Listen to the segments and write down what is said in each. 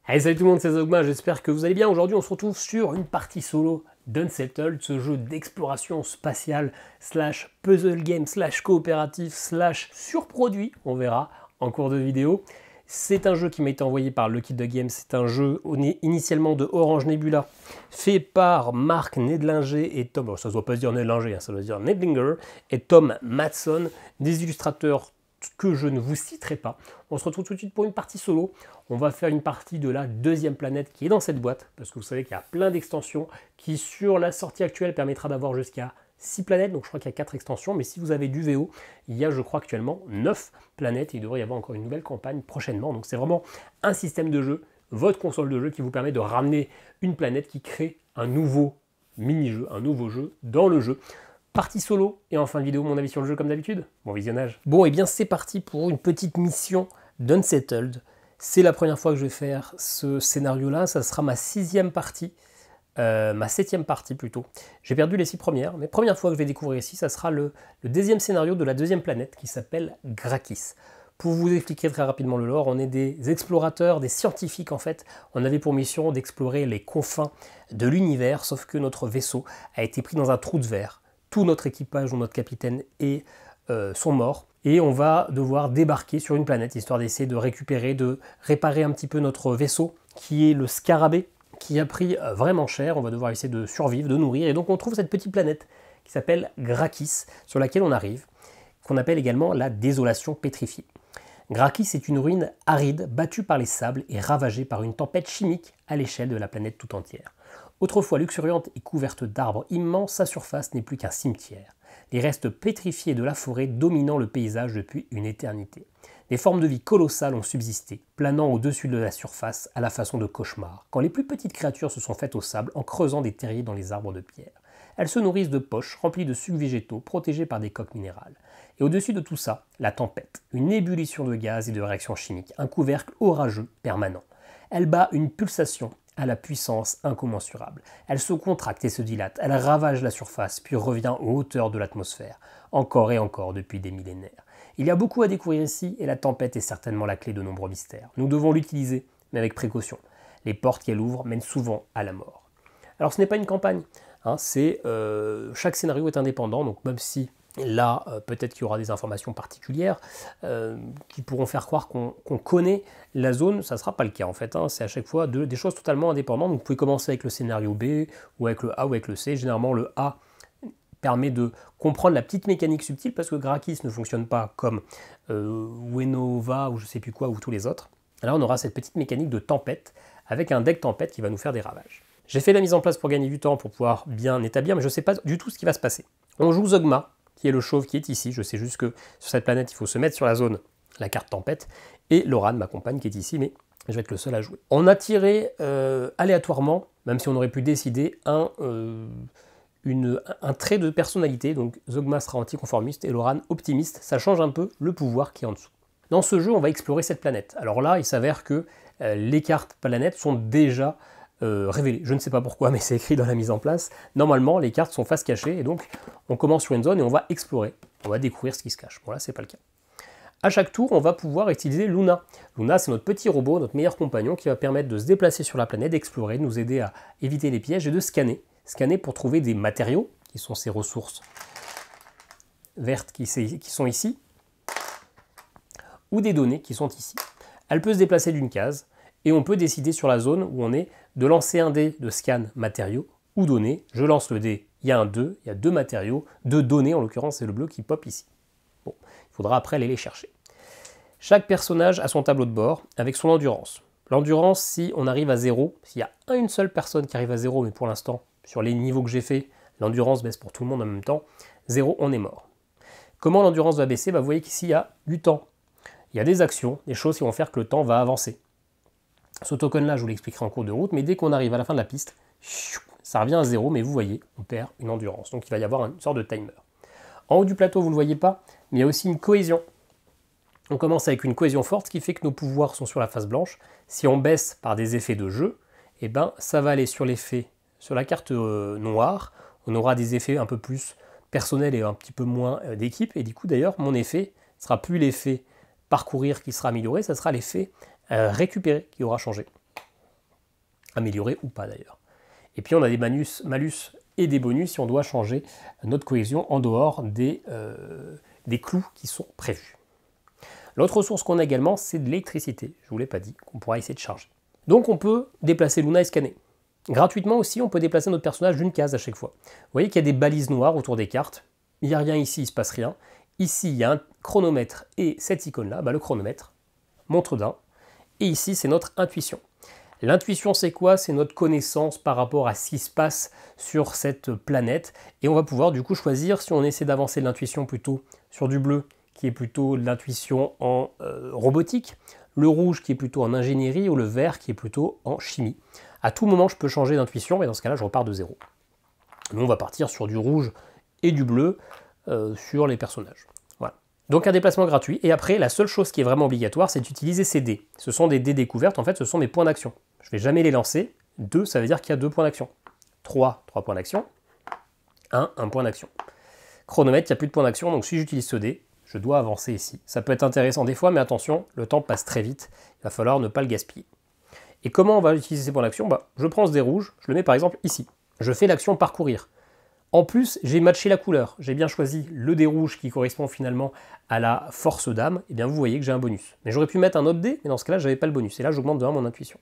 Hey, salut tout le monde, c'est Zogma, j'espère que vous allez bien. Aujourd'hui, on se retrouve sur une partie solo d'Unsettled, ce jeu d'exploration spatiale, slash puzzle game, slash coopératif, slash surproduit, on verra en cours de vidéo. C'est un jeu qui m'a été envoyé par Lucky Duck Games, c'est un jeu initialement de Orange Nebula, fait par Marc Nedlinger et Tom, ça ne doit pas se dire Nedlinger, ça doit se dire Nedlinger, et Tom Matson, des illustrateurs que je ne vous citerai pas. On se retrouve tout de suite pour une partie solo. On va faire une partie de la deuxième planète qui est dans cette boîte, parce que vous savez qu'il y a plein d'extensions qui, sur la sortie actuelle, permettra d'avoir jusqu'à 6 planètes, donc je crois qu'il y a 4 extensions, mais si vous avez du VO, il y a, je crois, actuellement 9 planètes, et il devrait y avoir encore une nouvelle campagne prochainement, donc c'est vraiment un système de jeu, votre console de jeu, qui vous permet de ramener une planète qui crée un nouveau mini-jeu, un nouveau jeu dans le jeu. Partie solo, et en fin de vidéo, mon avis sur le jeu comme d'habitude. Bon visionnage. Bon, et bien c'est parti pour une petite mission d'Unsettled. C'est la première fois que je vais faire ce scénario-là, ça sera ma 6e partie, ma 7e partie plutôt. J'ai perdu les 6 premières, mais première fois que je vais découvrir ici, ça sera le deuxième scénario de la deuxième planète qui s'appelle Grakis. Pour vous expliquer très rapidement le lore, on est des explorateurs, des scientifiques en fait. On avait pour mission d'explorer les confins de l'univers, sauf que notre vaisseau a été pris dans un trou de verre. Tout notre équipage ou notre capitaine sont morts et on va devoir débarquer sur une planète histoire d'essayer de récupérer, de réparer un petit peu notre vaisseau qui est le Scarabée qui a pris vraiment cher. On va devoir essayer de survivre, de nourrir et donc on trouve cette petite planète qui s'appelle Grakis sur laquelle on arrive, qu'on appelle également la désolation pétrifiée. Grakis est une ruine aride battue par les sables et ravagée par une tempête chimique à l'échelle de la planète tout entière. Autrefois luxuriante et couverte d'arbres immenses, sa surface n'est plus qu'un cimetière. Les restes pétrifiés de la forêt dominant le paysage depuis une éternité. Des formes de vie colossales ont subsisté, planant au-dessus de la surface à la façon de cauchemars, quand les plus petites créatures se sont faites au sable en creusant des terriers dans les arbres de pierre. Elles se nourrissent de poches remplies de sucs végétaux protégés par des coques minérales. Et au-dessus de tout ça, la tempête, une ébullition de gaz et de réactions chimiques, un couvercle orageux permanent. Elle bat une pulsation à la puissance incommensurable. Elle se contracte et se dilate, elle ravage la surface, puis revient aux hauteurs de l'atmosphère, encore et encore depuis des millénaires. Il y a beaucoup à découvrir ici, et la tempête est certainement la clé de nombreux mystères. Nous devons l'utiliser, mais avec précaution. Les portes qu'elle ouvre mènent souvent à la mort. Alors ce n'est pas une campagne, hein, chaque scénario est indépendant, donc même si là, peut-être qu'il y aura des informations particulières qui pourront faire croire qu'on connaît la zone, ça ne sera pas le cas en fait. Hein. C'est à chaque fois des choses totalement indépendantes. Donc, vous pouvez commencer avec le scénario B, ou avec le A, ou avec le C. Généralement, le A permet de comprendre la petite mécanique subtile, parce que Grakis ne fonctionne pas comme Wenova, ou je ne sais plus quoi, ou tous les autres. Là, on aura cette petite mécanique de tempête, avec un deck tempête qui va nous faire des ravages. J'ai fait la mise en place pour gagner du temps, pour pouvoir bien établir, mais je ne sais pas du tout ce qui va se passer. On joue Zogma, qui est le chauve qui est ici. Je sais juste que sur cette planète, il faut se mettre sur la zone, la carte tempête, et Loran, ma compagne, qui est ici, mais je vais être le seul à jouer. On a tiré aléatoirement, même si on aurait pu décider, un trait de personnalité, donc Zogma sera anticonformiste et Loran optimiste, ça change un peu le pouvoir qui est en dessous. Dans ce jeu, on va explorer cette planète. Alors là, il s'avère que les cartes planètes sont déjà révélé. Je ne sais pas pourquoi, mais c'est écrit dans la mise en place. Normalement, les cartes sont face cachée, et donc on commence sur une zone et on va explorer. On va découvrir ce qui se cache. Bon, là, c'est pas le cas. À chaque tour, on va pouvoir utiliser Luna. Luna, c'est notre petit robot, notre meilleur compagnon, qui va permettre de se déplacer sur la planète, d'explorer, de nous aider à éviter les pièges et de scanner. Scanner pour trouver des matériaux, qui sont ces ressources vertes qui sont ici, ou des données qui sont ici. Elle peut se déplacer d'une case, et on peut décider sur la zone où on est de lancer un dé de scan matériaux ou données. Je lance le dé, il y a un 2, il y a 2 matériaux, 2 données, en l'occurrence c'est le bleu qui pop ici. Bon, il faudra après aller les chercher. Chaque personnage a son tableau de bord avec son endurance. L'endurance, si on arrive à 0, s'il y a une seule personne qui arrive à 0, mais pour l'instant, sur les niveaux que j'ai fait, l'endurance baisse pour tout le monde en même temps, 0, on est mort. Comment l'endurance va baisser? Vous voyez qu'ici il y a du temps. Il y a des actions, des choses qui vont faire que le temps va avancer. Ce token-là, je vous l'expliquerai en cours de route, mais dès qu'on arrive à la fin de la piste, ça revient à 0, mais vous voyez, on perd une endurance. Donc il va y avoir une sorte de timer. En haut du plateau, vous ne le voyez pas, mais il y a aussi une cohésion. On commence avec une cohésion forte, ce qui fait que nos pouvoirs sont sur la face blanche. Si on baisse par des effets de jeu, eh ben, ça va aller sur l'effet, sur la carte noire. On aura des effets un peu plus personnels et un petit peu moins d'équipe. Et du coup, d'ailleurs, mon effet ne sera plus l'effet parcourir qui sera amélioré, ça sera l'effet récupérer qui aura changé. améliorés ou pas d'ailleurs. Et puis on a des malus et des bonus si on doit changer notre cohésion en dehors des clous qui sont prévus. L'autre ressource qu'on a également, c'est de l'électricité. Je ne vous l'ai pas dit, qu'on pourra essayer de charger. Donc on peut déplacer Luna et scanner. Gratuitement aussi, on peut déplacer notre personnage d'une case à chaque fois. Vous voyez qu'il y a des balises noires autour des cartes. Il n'y a rien ici, il ne se passe rien. Ici, il y a un chronomètre et cette icône-là, le chronomètre, montre d'un. Et ici, c'est notre intuition. L'intuition, c'est quoi? C'est notre connaissance par rapport à ce qui se passe sur cette planète. Et on va pouvoir du coup choisir si on essaie d'avancer l'intuition plutôt sur du bleu, qui est plutôt l'intuition en robotique, le rouge qui est plutôt en ingénierie, ou le vert qui est plutôt en chimie. À tout moment, je peux changer d'intuition, mais dans ce cas-là, je repars de zéro. Nous, on va partir sur du rouge et du bleu sur les personnages. Voilà. Donc un déplacement gratuit. Et après, la seule chose qui est vraiment obligatoire, c'est d'utiliser ces dés. Ce sont des dés découvertes, en fait, ce sont mes points d'action. Je ne vais jamais les lancer. 2, ça veut dire qu'il y a 2 points d'action. 3 points d'action. 1 point d'action. Chronomètre, il n'y a plus de points d'action, donc si j'utilise ce dé, je dois avancer ici. Ça peut être intéressant des fois, mais attention, le temps passe très vite. Il va falloir ne pas le gaspiller. Et comment on va utiliser ces points d'action? Je prends ce dé rouge, je le mets par exemple ici. Je fais l'action parcourir. En plus, j'ai matché la couleur. J'ai bien choisi le dé rouge qui correspond finalement à la force d'âme. Et bien vous voyez que j'ai un bonus. Mais j'aurais pu mettre un autre dé, mais dans ce cas-là, je n'avais pas le bonus. Et là, j'augmente de 1 mon intuition.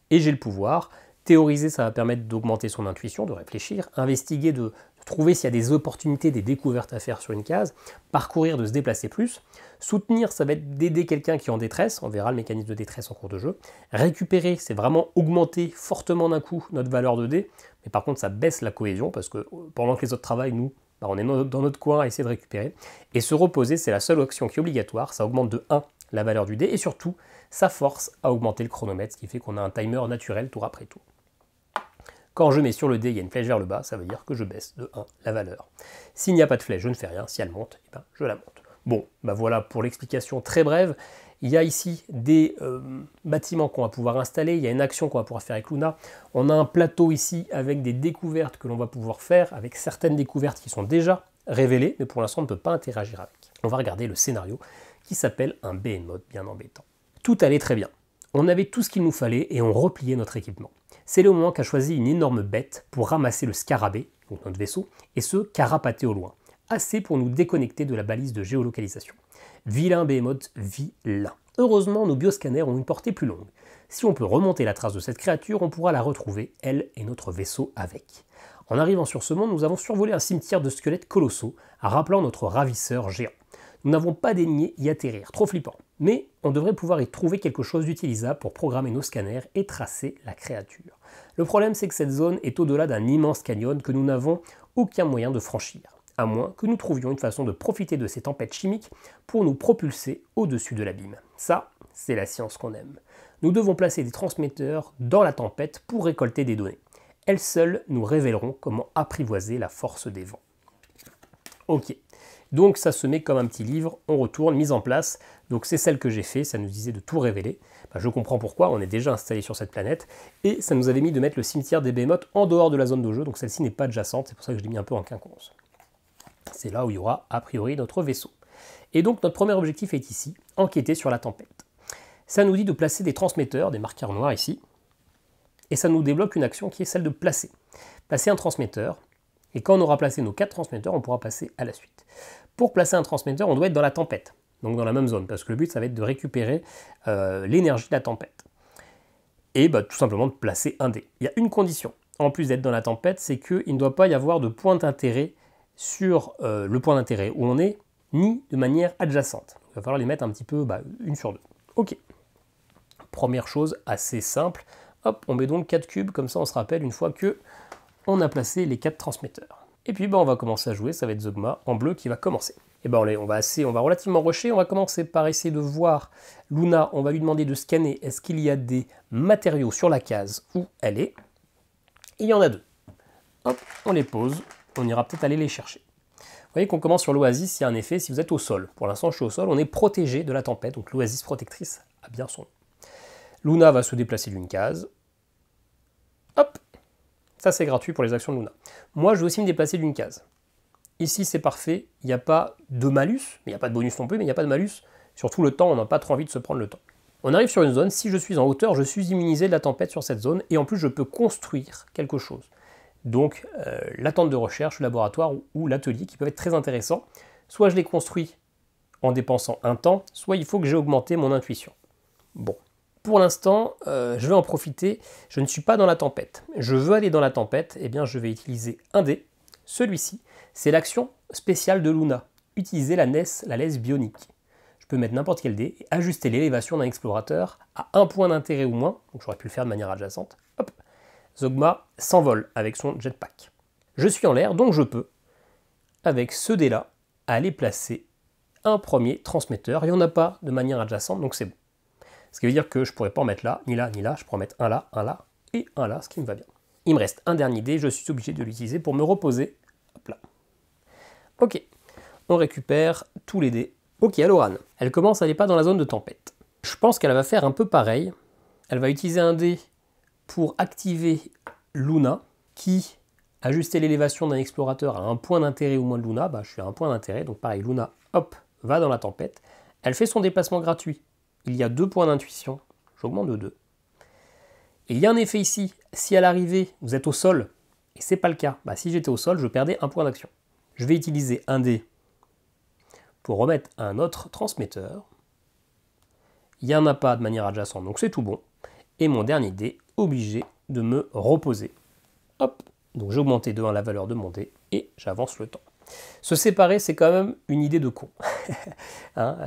Et j'ai le pouvoir. Théoriser, ça va permettre d'augmenter son intuition, de réfléchir, investiguer, de trouver s'il y a des opportunités, des découvertes à faire sur une case, parcourir, de se déplacer plus. Soutenir, ça va être d'aider quelqu'un qui est en détresse, on verra le mécanisme de détresse en cours de jeu. Récupérer, c'est vraiment augmenter fortement d'un coup notre valeur de dé, mais par contre ça baisse la cohésion, parce que pendant que les autres travaillent, nous, on est dans notre coin à essayer de récupérer. Et se reposer, c'est la seule action qui est obligatoire, ça augmente de 1 la valeur du dé, et surtout, ça force à augmenter le chronomètre, ce qui fait qu'on a un timer naturel tour après tour. Quand je mets sur le dé, il y a une flèche vers le bas, ça veut dire que je baisse de 1 la valeur. S'il n'y a pas de flèche, je ne fais rien. Si elle monte, je la monte. Bon, voilà pour l'explication très brève. Il y a ici des bâtiments qu'on va pouvoir installer, il y a une action qu'on va pouvoir faire avec Luna. On a un plateau ici avec des découvertes que l'on va pouvoir faire, avec certaines découvertes qui sont déjà révélées, mais pour l'instant on ne peut pas interagir avec. On va regarder le scénario qui s'appelle un Behemoth bien embêtant. Tout allait très bien. On avait tout ce qu'il nous fallait et on repliait notre équipement. C'est le moment qu'a choisi une énorme bête pour ramasser le scarabée, donc notre vaisseau, et se carapater au loin. Assez pour nous déconnecter de la balise de géolocalisation. Vilain Behemoth, vilain. Heureusement, nos bioscanners ont une portée plus longue. Si on peut remonter la trace de cette créature, on pourra la retrouver, elle et notre vaisseau avec. En arrivant sur ce monde, nous avons survolé un cimetière de squelettes colossaux, rappelant notre ravisseur géant. Nous n'avons pas daigné y atterrir, trop flippant. Mais on devrait pouvoir y trouver quelque chose d'utilisable pour programmer nos scanners et tracer la créature. Le problème, c'est que cette zone est au-delà d'un immense canyon que nous n'avons aucun moyen de franchir, à moins que nous trouvions une façon de profiter de ces tempêtes chimiques pour nous propulser au-dessus de l'abîme. Ça, c'est la science qu'on aime. Nous devons placer des transmetteurs dans la tempête pour récolter des données. Elles seules nous révéleront comment apprivoiser la force des vents. Ok. Donc ça se met comme un petit livre, on retourne, mise en place. Donc c'est celle que j'ai fait, ça nous disait de tout révéler. Je comprends pourquoi, on est déjà installé sur cette planète. Et ça nous avait mis de mettre le cimetière des Behemoths en dehors de la zone de jeu, donc celle-ci n'est pas adjacente, c'est pour ça que je l'ai mis un peu en quinconce. C'est là où il y aura a priori notre vaisseau. Et donc notre premier objectif est ici, enquêter sur la tempête. Ça nous dit de placer des transmetteurs, des marqueurs noirs ici. Et ça nous débloque une action qui est celle de placer. Placer un transmetteur. Et quand on aura placé nos 4 transmetteurs, on pourra passer à la suite. Pour placer un transmetteur, on doit être dans la tempête, donc dans la même zone, parce que le but, ça va être de récupérer l'énergie de la tempête. Et tout simplement de placer un dé. Il y a une condition, en plus d'être dans la tempête, c'est qu'il ne doit pas y avoir de point d'intérêt sur le point d'intérêt où on est, ni de manière adjacente. Il va falloir les mettre un petit peu, une sur deux. Ok. Première chose assez simple, hop, on met donc 4 cubes, comme ça on se rappelle une fois que on a placé les 4 transmetteurs. Et puis on va commencer à jouer, ça va être Zogma en bleu qui va commencer. Et on va relativement rusher, on va commencer par essayer de voir Luna, on va lui demander de scanner, est-ce qu'il y a des matériaux sur la case où elle est. Et il y en a 2. Hop, on les pose, on ira peut-être aller les chercher. Vous voyez qu'on commence sur l'oasis, il y a un effet si vous êtes au sol. Pour l'instant je suis au sol, on est protégé de la tempête, donc l'oasis protectrice a bien son nom. Luna va se déplacer d'une case. Hop, ça c'est gratuit pour les actions de Luna. Moi je vais aussi me déplacer d'une case. Ici c'est parfait, il n'y a pas de malus, mais il n'y a pas de bonus non plus, mais il n'y a pas de malus. Surtout le temps, on n'a pas trop envie de se prendre le temps. On arrive sur une zone, si je suis en hauteur, je suis immunisé de la tempête sur cette zone, et en plus je peux construire quelque chose. Donc la tente de recherche, le laboratoire ou l'atelier qui peuvent être très intéressants. Soit je les construis en dépensant un temps, soit il faut que j'ai augmenté mon intuition. Bon, pour l'instant, je vais en profiter, je ne suis pas dans la tempête. Je veux aller dans la tempête, et bien je vais utiliser un dé. Celui-ci, c'est l'action spéciale de Luna, utiliser la laisse bionique. Je peux mettre n'importe quel dé et ajuster l'élévation d'un explorateur à un point d'intérêt ou moins, donc j'aurais pu le faire de manière adjacente. Hop, Zogma s'envole avec son jetpack. Je suis en l'air, donc je peux, avec ce dé-là, aller placer un premier transmetteur. Il n'y en a pas de manière adjacente, donc c'est bon. Ce qui veut dire que je ne pourrais pas en mettre là, ni là, ni là. Je pourrais en mettre un là, et un là, ce qui me va bien. Il me reste un dernier dé, je suis obligé de l'utiliser pour me reposer. Hop là. Ok, on récupère tous les dés. Ok, Aloran, elle commence à aller pas dans la zone de tempête. Je pense qu'elle va faire un peu pareil. Elle va utiliser un dé pour activer Luna, qui ajuster l'élévation d'un explorateur à un point d'intérêt ou moins de Luna. Bah, je suis à un point d'intérêt, donc pareil, Luna, hop, va dans la tempête. Elle fait son déplacement gratuit. Il y a 2 points d'intuition, j'augmente de 2. Et il y a un effet ici, si à l'arrivée, vous êtes au sol, et c'est pas le cas, bah, si j'étais au sol, je perdais un point d'action. Je vais utiliser un dé pour remettre un autre transmetteur. Il n'y en a pas de manière adjacente, donc c'est tout bon. Et mon dernier dé, obligé de me reposer. Hop, donc j'ai augmenté de 1 la valeur de mon dé, et j'avance le temps. Se séparer, c'est quand même une idée de con. Hein,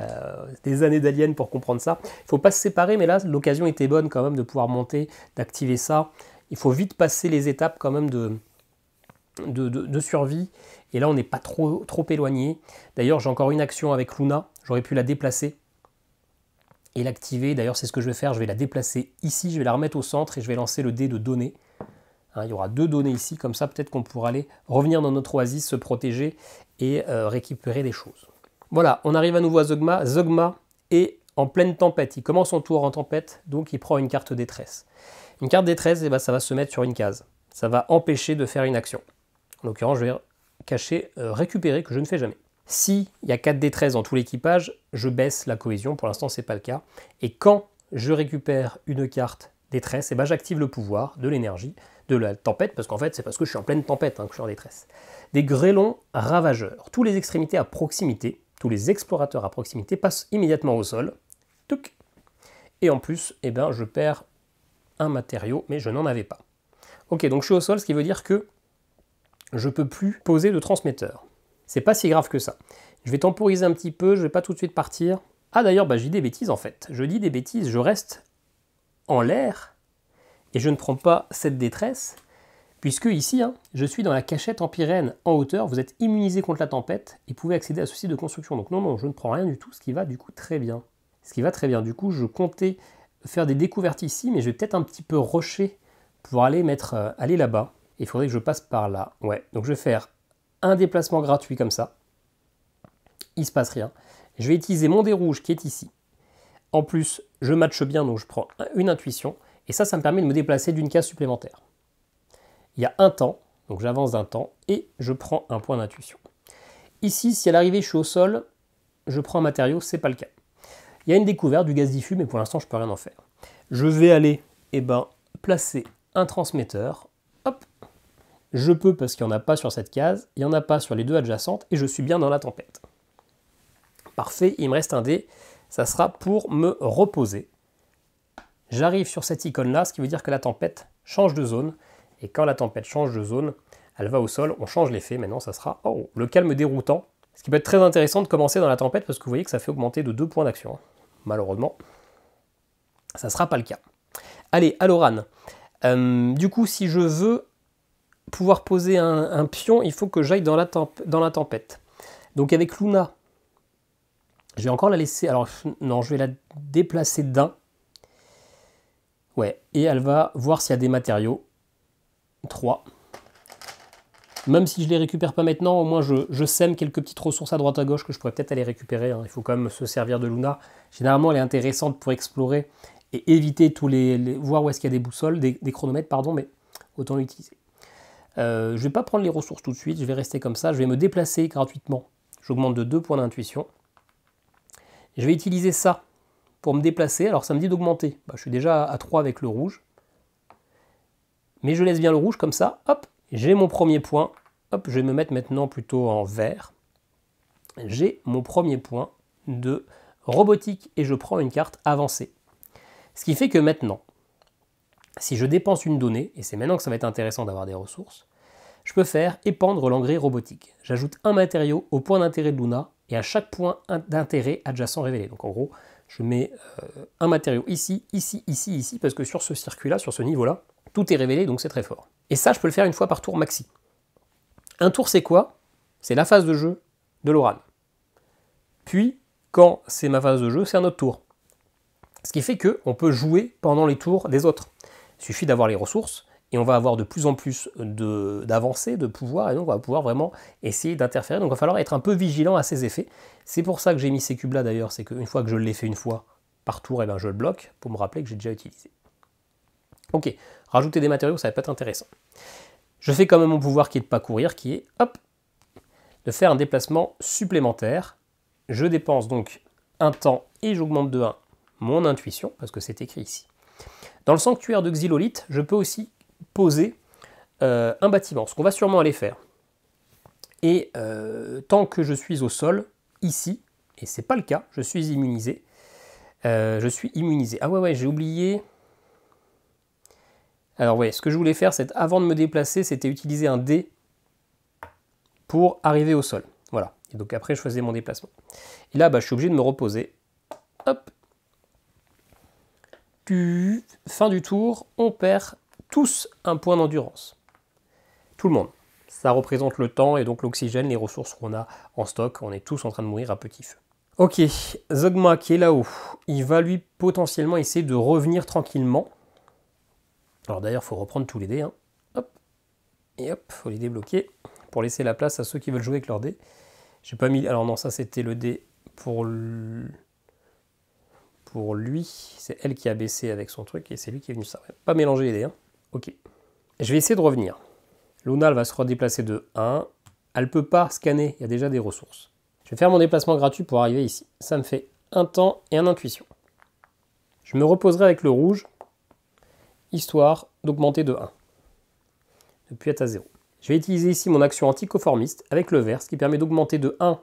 des années d'Alien pour comprendre ça. Il ne faut pas se séparer, mais là, l'occasion était bonne quand même de pouvoir monter, d'activer ça. Il faut vite passer les étapes quand même de survie. Et là, on n'est pas trop éloigné. D'ailleurs, j'ai encore une action avec Luna. J'aurais pu la déplacer et l'activer. D'ailleurs, c'est ce que je vais faire. Je vais la déplacer ici. Je vais la remettre au centre et je vais lancer le dé de données. Hein, il y aura 2 données ici. Comme ça, peut-être qu'on pourra aller revenir dans notre oasis, se protéger et récupérer des choses. Voilà, on arrive à nouveau à Zogma. Zogma est en pleine tempête. Il commence son tour en tempête, donc il prend une carte détresse. Une carte détresse, eh ben, ça va se mettre sur une case. Ça va empêcher de faire une action. En l'occurrence, je vais cacher récupérer, que je ne fais jamais. S'il y a 4 détresses dans tout l'équipage, je baisse la cohésion. Pour l'instant, ce n'est pas le cas. Et quand je récupère une carte détresse, eh ben, j'active le pouvoir de l'énergie, de la tempête, parce qu'en fait, c'est parce que je suis en pleine tempête que je suis en détresse. Des grêlons ravageurs. Tous les extrémités à proximité, tous les explorateurs à proximité passent immédiatement au sol. Touc. Et en plus, eh ben, je perds un matériau, mais je n'en avais pas. Ok, donc je suis au sol, ce qui veut dire que je ne peux plus poser de transmetteur. C'est pas si grave que ça. Je vais temporiser un petit peu, je ne vais pas tout de suite partir. Ah d'ailleurs, bah, je dis des bêtises en fait. Je dis des bêtises, je reste en l'air et je ne prends pas cette détresse, puisque ici, hein, je suis dans la cachette empyrène en hauteur, vous êtes immunisé contre la tempête et pouvez accéder à ce site de construction. Donc non, je ne prends rien du tout, ce qui va du coup très bien. Ce qui va très bien. Du coup, je comptais faire des découvertes ici, mais je vais peut-être un petit peu rusher pour aller aller là-bas. Il faudrait que je passe par là. Ouais, donc je vais faire un déplacement gratuit comme ça. Il ne se passe rien. Je vais utiliser mon dé rouge qui est ici. En plus, je matche bien, donc je prends une intuition. Et ça me permet de me déplacer d'une case supplémentaire. Il y a un temps, donc j'avance d'un temps, et je prends un point d'intuition. Ici, si à l'arrivée je suis au sol, je prends un matériau, c'est pas le cas. Il y a une découverte du gaz diffus, mais pour l'instant je peux rien en faire. Je vais aller placer un transmetteur. Hop. Je peux parce qu'il n'y en a pas sur cette case, il n'y en a pas sur les 2 adjacentes, et je suis bien dans la tempête. Parfait, il me reste un dé, ça sera pour me reposer. J'arrive sur cette icône-là, ce qui veut dire que la tempête change de zone. Et quand la tempête change de zone, elle va au sol, on change l'effet. Maintenant, ça sera le calme déroutant. Ce qui peut être très intéressant de commencer dans la tempête, parce que vous voyez que ça fait augmenter de 2 points d'action. Malheureusement, ça ne sera pas le cas. Allez, Aloran. Du coup, si je veux pouvoir poser un pion, il faut que j'aille dans la tempête. Donc avec Luna, je vais encore la laisser... Alors, non, je vais la déplacer d'un. Ouais, et elle va voir s'il y a des matériaux. 3. Même si je ne les récupère pas maintenant, au moins je sème quelques petites ressources à droite à gauche que je pourrais peut-être aller récupérer. Hein. Il faut quand même se servir de Luna. Généralement, elle est intéressante pour explorer et éviter voir où est-ce qu'il y a des boussoles, des chronomètres, pardon, mais autant l'utiliser. Je ne vais pas prendre les ressources tout de suite, je vais rester comme ça. Je vais me déplacer gratuitement. J'augmente de 2 points d'intuition. Je vais utiliser ça pour me déplacer. Alors ça me dit d'augmenter. Bah, je suis déjà à 3 avec le rouge. Mais je laisse bien le rouge comme ça. Hop, j'ai mon premier point. Hop, je vais me mettre maintenant plutôt en vert. J'ai mon premier point de robotique et je prends une carte avancée. Ce qui fait que maintenant, si je dépense une donnée, et c'est maintenant que ça va être intéressant d'avoir des ressources, je peux faire épandre l'engrais robotique. J'ajoute un matériau au point d'intérêt de Luna et à chaque point d'intérêt adjacent révélé. Donc en gros, je mets un matériau ici, ici, ici, ici, parce que sur ce circuit-là, sur ce niveau-là, tout est révélé, donc c'est très fort. Et ça, je peux le faire une fois par tour maxi. Un tour, c'est quoi? C'est la phase de jeu de Loran. Puis, quand c'est ma phase de jeu, c'est un autre tour. Ce qui fait qu'on peut jouer pendant les tours des autres. Il suffit d'avoir les ressources, et on va avoir de plus en plus d'avancées, de pouvoir, et donc on va pouvoir vraiment essayer d'interférer. Donc il va falloir être un peu vigilant à ces effets. C'est pour ça que j'ai mis ces cubes-là d'ailleurs, c'est qu'une fois que je l'ai fait une fois par tour, et ben je le bloque, pour me rappeler que j'ai déjà utilisé. Ok, rajouter des matériaux, ça va pas être intéressant. Je fais quand même mon pouvoir qui est de ne pas courir, qui est, hop, de faire un déplacement supplémentaire. Je dépense donc un temps et j'augmente de 1 mon intuition, parce que c'est écrit ici. Dans le sanctuaire de Xylolith, je peux aussi poser un bâtiment, ce qu'on va sûrement aller faire. Et tant que je suis au sol, ici, et c'est pas le cas, je suis immunisé. Ah ouais, j'ai oublié. Alors ouais, ce que je voulais faire, c'est avant de me déplacer, c'était utiliser un dé pour arriver au sol. Voilà. Et donc après, je faisais mon déplacement. Et là, bah, je suis obligé de me reposer. Hop. Fin du tour, on perd tous un point d'endurance. Tout le monde. Ça représente le temps et donc l'oxygène, les ressources qu'on a en stock. On est tous en train de mourir à petit feu. Ok, Zogma qui est là-haut, il va lui potentiellement essayer de revenir tranquillement. Alors d'ailleurs, il faut reprendre tous les dés. Hein. Hop. Et hop, il faut les débloquer pour laisser la place à ceux qui veulent jouer avec leurs dés. J'ai pas mis... Alors non, ça c'était le dé pour lui. C'est elle qui a baissé avec son truc et c'est lui qui est venu ça. Pas mélanger les dés. Hein. Ok. Je vais essayer de revenir. Luna, elle va se redéplacer de 1. Elle ne peut pas scanner, il y a déjà des ressources. Je vais faire mon déplacement gratuit pour arriver ici. Ça me fait un temps et un intuition. Je me reposerai avec le rouge, histoire d'augmenter de 1. Depuis être à 0. Je vais utiliser ici mon action anticonformiste avec le vert, ce qui permet d'augmenter de 1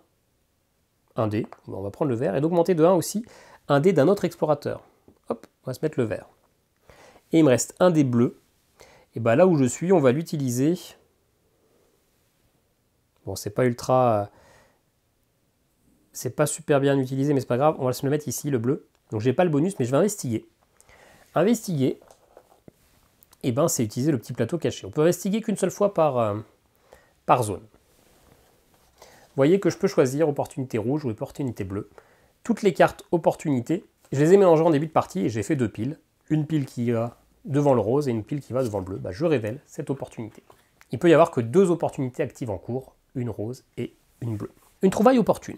un dé. On va prendre le vert, et d'augmenter de 1 aussi un dé d'un autre explorateur. Hop, on va se mettre le vert. Et il me reste un dé bleu. Et bien là où je suis, on va l'utiliser. Bon, c'est pas ultra... C'est pas super bien utilisé, mais c'est pas grave. On va se le mettre ici, le bleu. Donc j'ai pas le bonus, mais je vais investiguer. Investiguer, et ben c'est utiliser le petit plateau caché. On peut investiguer qu'une seule fois par zone. Vous voyez que je peux choisir opportunité rouge ou opportunité bleue. Toutes les cartes opportunités, je les ai mélangées en début de partie et j'ai fait 2 piles. Une pile qui va devant le rose et une pile qui va devant le bleu. Bah, je révèle cette opportunité. Il peut y avoir que 2 opportunités actives en cours, une rose et une bleue. Une trouvaille opportune.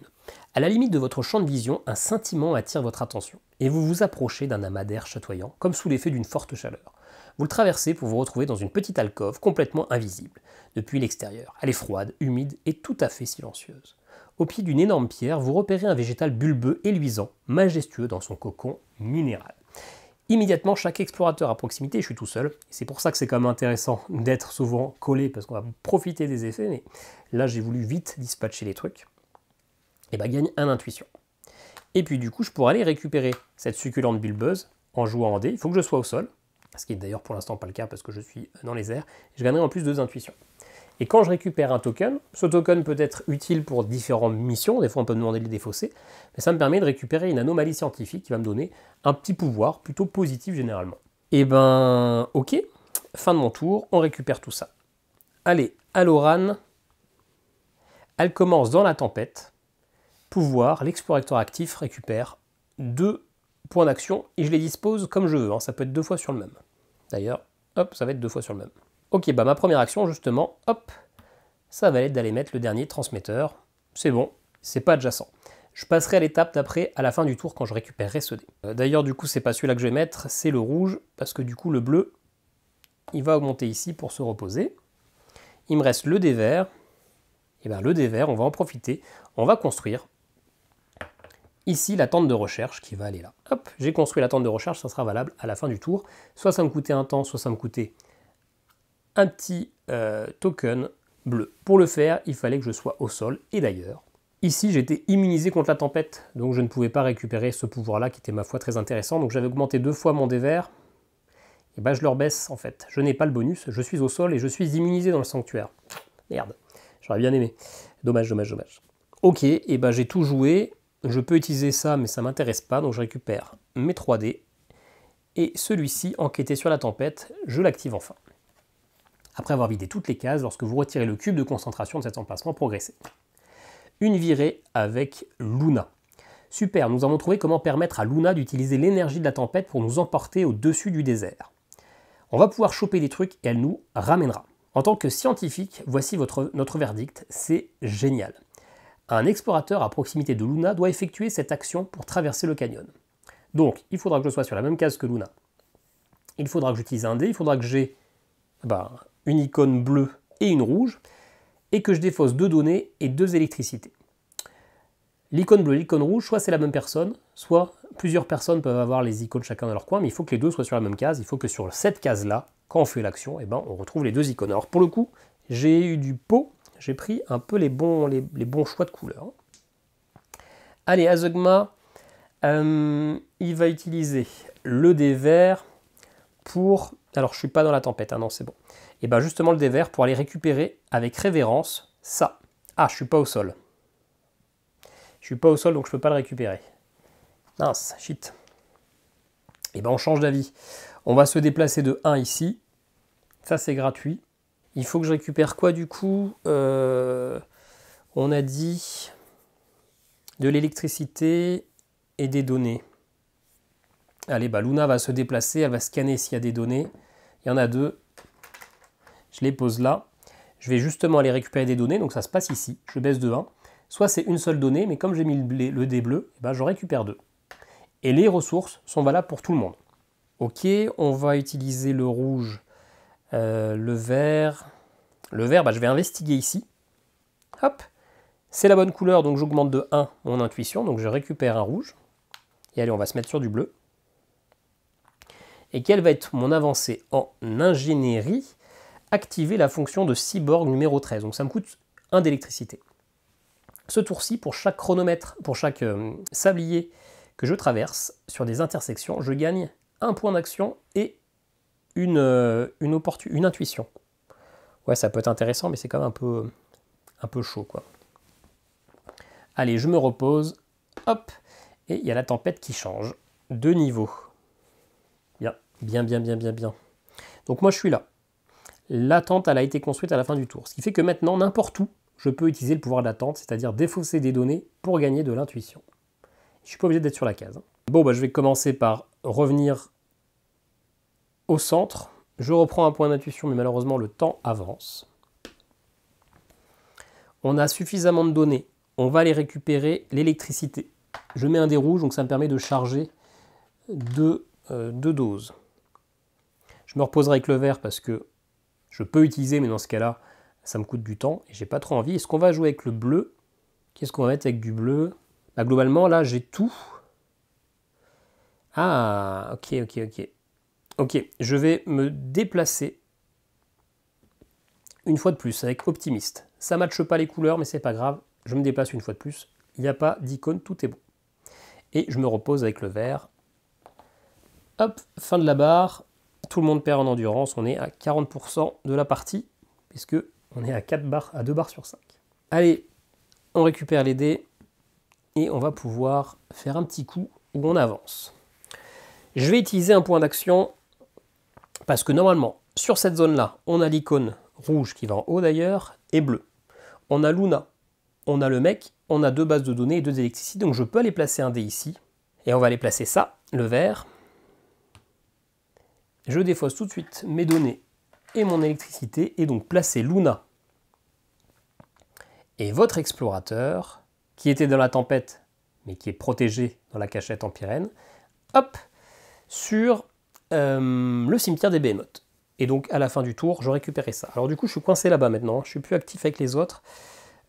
À la limite de votre champ de vision, un scintillement attire votre attention et vous vous approchez d'un amas d'air chatoyant, comme sous l'effet d'une forte chaleur. Vous le traversez pour vous retrouver dans une petite alcôve complètement invisible. Depuis l'extérieur, elle est froide, humide et tout à fait silencieuse. Au pied d'une énorme pierre, vous repérez un végétal bulbeux et luisant, majestueux dans son cocon minéral. Immédiatement, chaque explorateur à proximité, je suis tout seul, c'est pour ça que c'est quand même intéressant d'être souvent collé, parce qu'on va profiter des effets, mais là j'ai voulu vite dispatcher les trucs, et bah gagne un intuition. Et puis du coup, je pourrais aller récupérer cette succulente bulbeuse en jouant en dé, il faut que je sois au sol, ce qui est d'ailleurs pour l'instant pas le cas parce que je suis dans les airs, je gagnerai en plus 2 intuitions. Et quand je récupère un token, ce token peut être utile pour différentes missions, des fois on peut me demander de les défausser, mais ça me permet de récupérer une anomalie scientifique qui va me donner un petit pouvoir, plutôt positif généralement. Et ben, ok, fin de mon tour, on récupère tout ça. Allez, Aloran, elle commence dans la tempête. Pouvoir, l'explorateur actif récupère 2 points d'action et je les dispose comme je veux, hein. Ça peut être 2 fois sur le même. D'ailleurs, hop, ça va être 2 fois sur le même. Ok, bah ma première action justement, hop, ça va être d'aller mettre le dernier transmetteur. C'est bon, c'est pas adjacent. Je passerai à l'étape d'après à la fin du tour quand je récupérerai ce dé. D'ailleurs du coup c'est pas celui-là que je vais mettre, c'est le rouge, parce que du coup le bleu, il va augmenter ici pour se reposer. Il me reste le dé vert, et bien le dé vert, on va en profiter, on va construire. ici la tente de recherche qui va aller là. Hop, j'ai construit la tente de recherche, ça sera valable à la fin du tour. Soit ça me coûtait un temps, soit ça me coûtait un petit token bleu. Pour le faire, il fallait que je sois au sol. Et d'ailleurs, ici j'étais immunisé contre la tempête, donc je ne pouvais pas récupérer ce pouvoir-là qui était ma foi très intéressant. Donc j'avais augmenté 2 fois mon dé vert. Et ben je le rebaisse en fait. Je n'ai pas le bonus, je suis au sol et je suis immunisé dans le sanctuaire. Merde, j'aurais bien aimé. Dommage, dommage, dommage. Ok, et ben j'ai tout joué. Je peux utiliser ça, mais ça ne m'intéresse pas, donc je récupère mes 3 dés. Et celui-ci, enquêter sur la tempête, je l'active enfin. Après avoir vidé toutes les cases, lorsque vous retirez le cube de concentration de cet emplacement, progressez. Une virée avec Luna. Super, nous avons trouvé comment permettre à Luna d'utiliser l'énergie de la tempête pour nous emporter au-dessus du désert. On va pouvoir choper des trucs et elle nous ramènera. En tant que scientifique, voici notre verdict, c'est génial. Un explorateur à proximité de Luna doit effectuer cette action pour traverser le canyon. Donc, il faudra que je sois sur la même case que Luna. Il faudra que j'utilise un dé, il faudra que j'ai une icône bleue et une rouge, et que je défausse 2 données et 2 électricités. L'icône bleue et l'icône rouge, soit c'est la même personne, soit plusieurs personnes peuvent avoir les icônes chacun dans leur coin, mais il faut que les deux soient sur la même case. Il faut que sur cette case-là, quand on fait l'action, on retrouve les 2 icônes. Alors pour le coup, j'ai eu du pot, j'ai pris un peu les bons choix de couleurs. Allez, Azugma, il va utiliser le dé vert pour... Alors je suis pas dans la tempête, hein, non c'est bon. Et bien justement le dé vert pour aller récupérer avec révérence ça. Ah, je suis pas au sol. Je suis pas au sol donc je peux pas le récupérer. Mince, shit. Et ben on change d'avis. On va se déplacer de 1 ici. Ça c'est gratuit. Il faut que je récupère quoi du coup on a dit de l'électricité et des données. Allez, Luna va se déplacer, elle va scanner s'il y a des données. Il y en a 2. Je les pose là. Je vais justement aller récupérer des données, donc ça se passe ici. Je baisse de 1. Soit c'est une seule donnée, mais comme j'ai mis le dé bleu, je récupère 2. Et les ressources sont valables pour tout le monde. Ok, on va utiliser le rouge, le vert. Le vert, je vais investiguer ici. Hop, c'est la bonne couleur, donc j'augmente de 1 mon intuition, donc je récupère un rouge. Et allez, on va se mettre sur du bleu. Et quelle va être mon avancée en ingénierie? Activer la fonction de cyborg numéro 13. Donc ça me coûte 1 d'électricité. Ce tour-ci, pour chaque chronomètre, pour chaque sablier que je traverse sur des intersections, je gagne 1 point d'action et une intuition. Ouais, ça peut être intéressant, mais c'est quand même un peu chaud, quoi. Allez, je me repose. Hop. Et il y a la tempête qui change de niveau. Bien. Bien. Donc moi, je suis là. La tente, elle a été construite à la fin du tour. Ce qui fait que maintenant, n'importe où, je peux utiliser le pouvoir de la tente, c'est-à-dire défausser des données pour gagner de l'intuition. Je ne suis pas obligé d'être sur la case. Bon, je vais commencer par revenir au centre. Je reprends un point d'intuition, mais malheureusement, le temps avance. On a suffisamment de données. On va aller récupérer l'électricité. Je mets un dé rouge, donc ça me permet de charger 2 doses. Je me reposerai avec le vert parce que je peux utiliser, mais dans ce cas-là, ça me coûte du temps et j'ai pas trop envie. Est-ce qu'on va jouer avec le bleu? Qu'est-ce qu'on va mettre avec du bleu? Globalement, là, j'ai tout. Ah, ok. Ok, je vais me déplacer une fois de plus avec optimiste. Ça ne matche pas les couleurs, mais c'est pas grave. Je me déplace une fois de plus. Il n'y a pas d'icône, tout est bon. Et je me repose avec le vert. Hop, fin de la barre. Tout le monde perd en endurance. On est à 40% de la partie, puisque on est à 2 barres sur 5. Allez, on récupère les dés et on va pouvoir faire un petit coup où on avance. Je vais utiliser un point d'action parce que normalement, sur cette zone-là, on a l'icône rouge qui va en haut d'ailleurs et bleu. On a Luna, on a le mec, on a 2 bases de données et 2 électricités, donc je peux aller placer un dé ici. Et on va aller placer ça, le vert. Je défausse tout de suite mes données et mon électricité, et donc placer Luna et votre explorateur, qui était dans la tempête, mais qui est protégé dans la cachette en pyrène, hop, sur le cimetière des Behemoths. Et donc à la fin du tour, je récupérais ça. Alors du coup, je suis coincé là-bas maintenant, je suis plus actif avec les autres.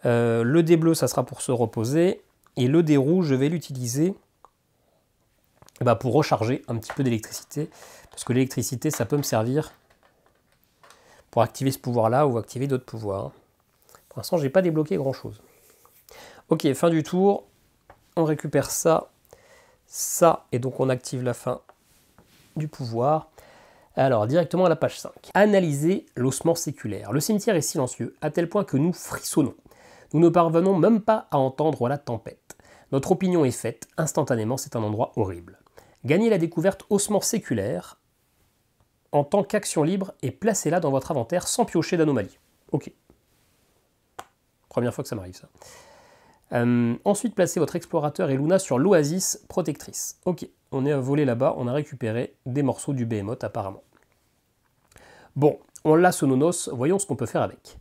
Le dé bleu, ça sera pour se reposer. Et le dé rouge, je vais l'utiliser pour recharger un petit peu d'électricité. Parce que l'électricité, ça peut me servir pour activer ce pouvoir-là ou activer d'autres pouvoirs. Pour l'instant, je n'ai pas débloqué grand-chose. Ok, fin du tour. On récupère ça, ça, et donc on active la fin du pouvoir. Alors, directement à la page 5. Analyser l'ossement séculaire. Le cimetière est silencieux, à tel point que nous frissonnons. Nous ne parvenons même pas à entendre la tempête. Notre opinion est faite, instantanément, c'est un endroit horrible. Gagnez la découverte ossement séculaire en tant qu'action libre et placez-la dans votre inventaire sans piocher d'anomalie. Ok. Première fois que ça m'arrive, ça. Ensuite, placez votre explorateur et Luna sur l'oasis protectrice. Ok, on est à voler là-bas, on a récupéré des morceaux du Behemoth apparemment. Bon, on l'a ce Nonos, voyons ce qu'on peut faire avec.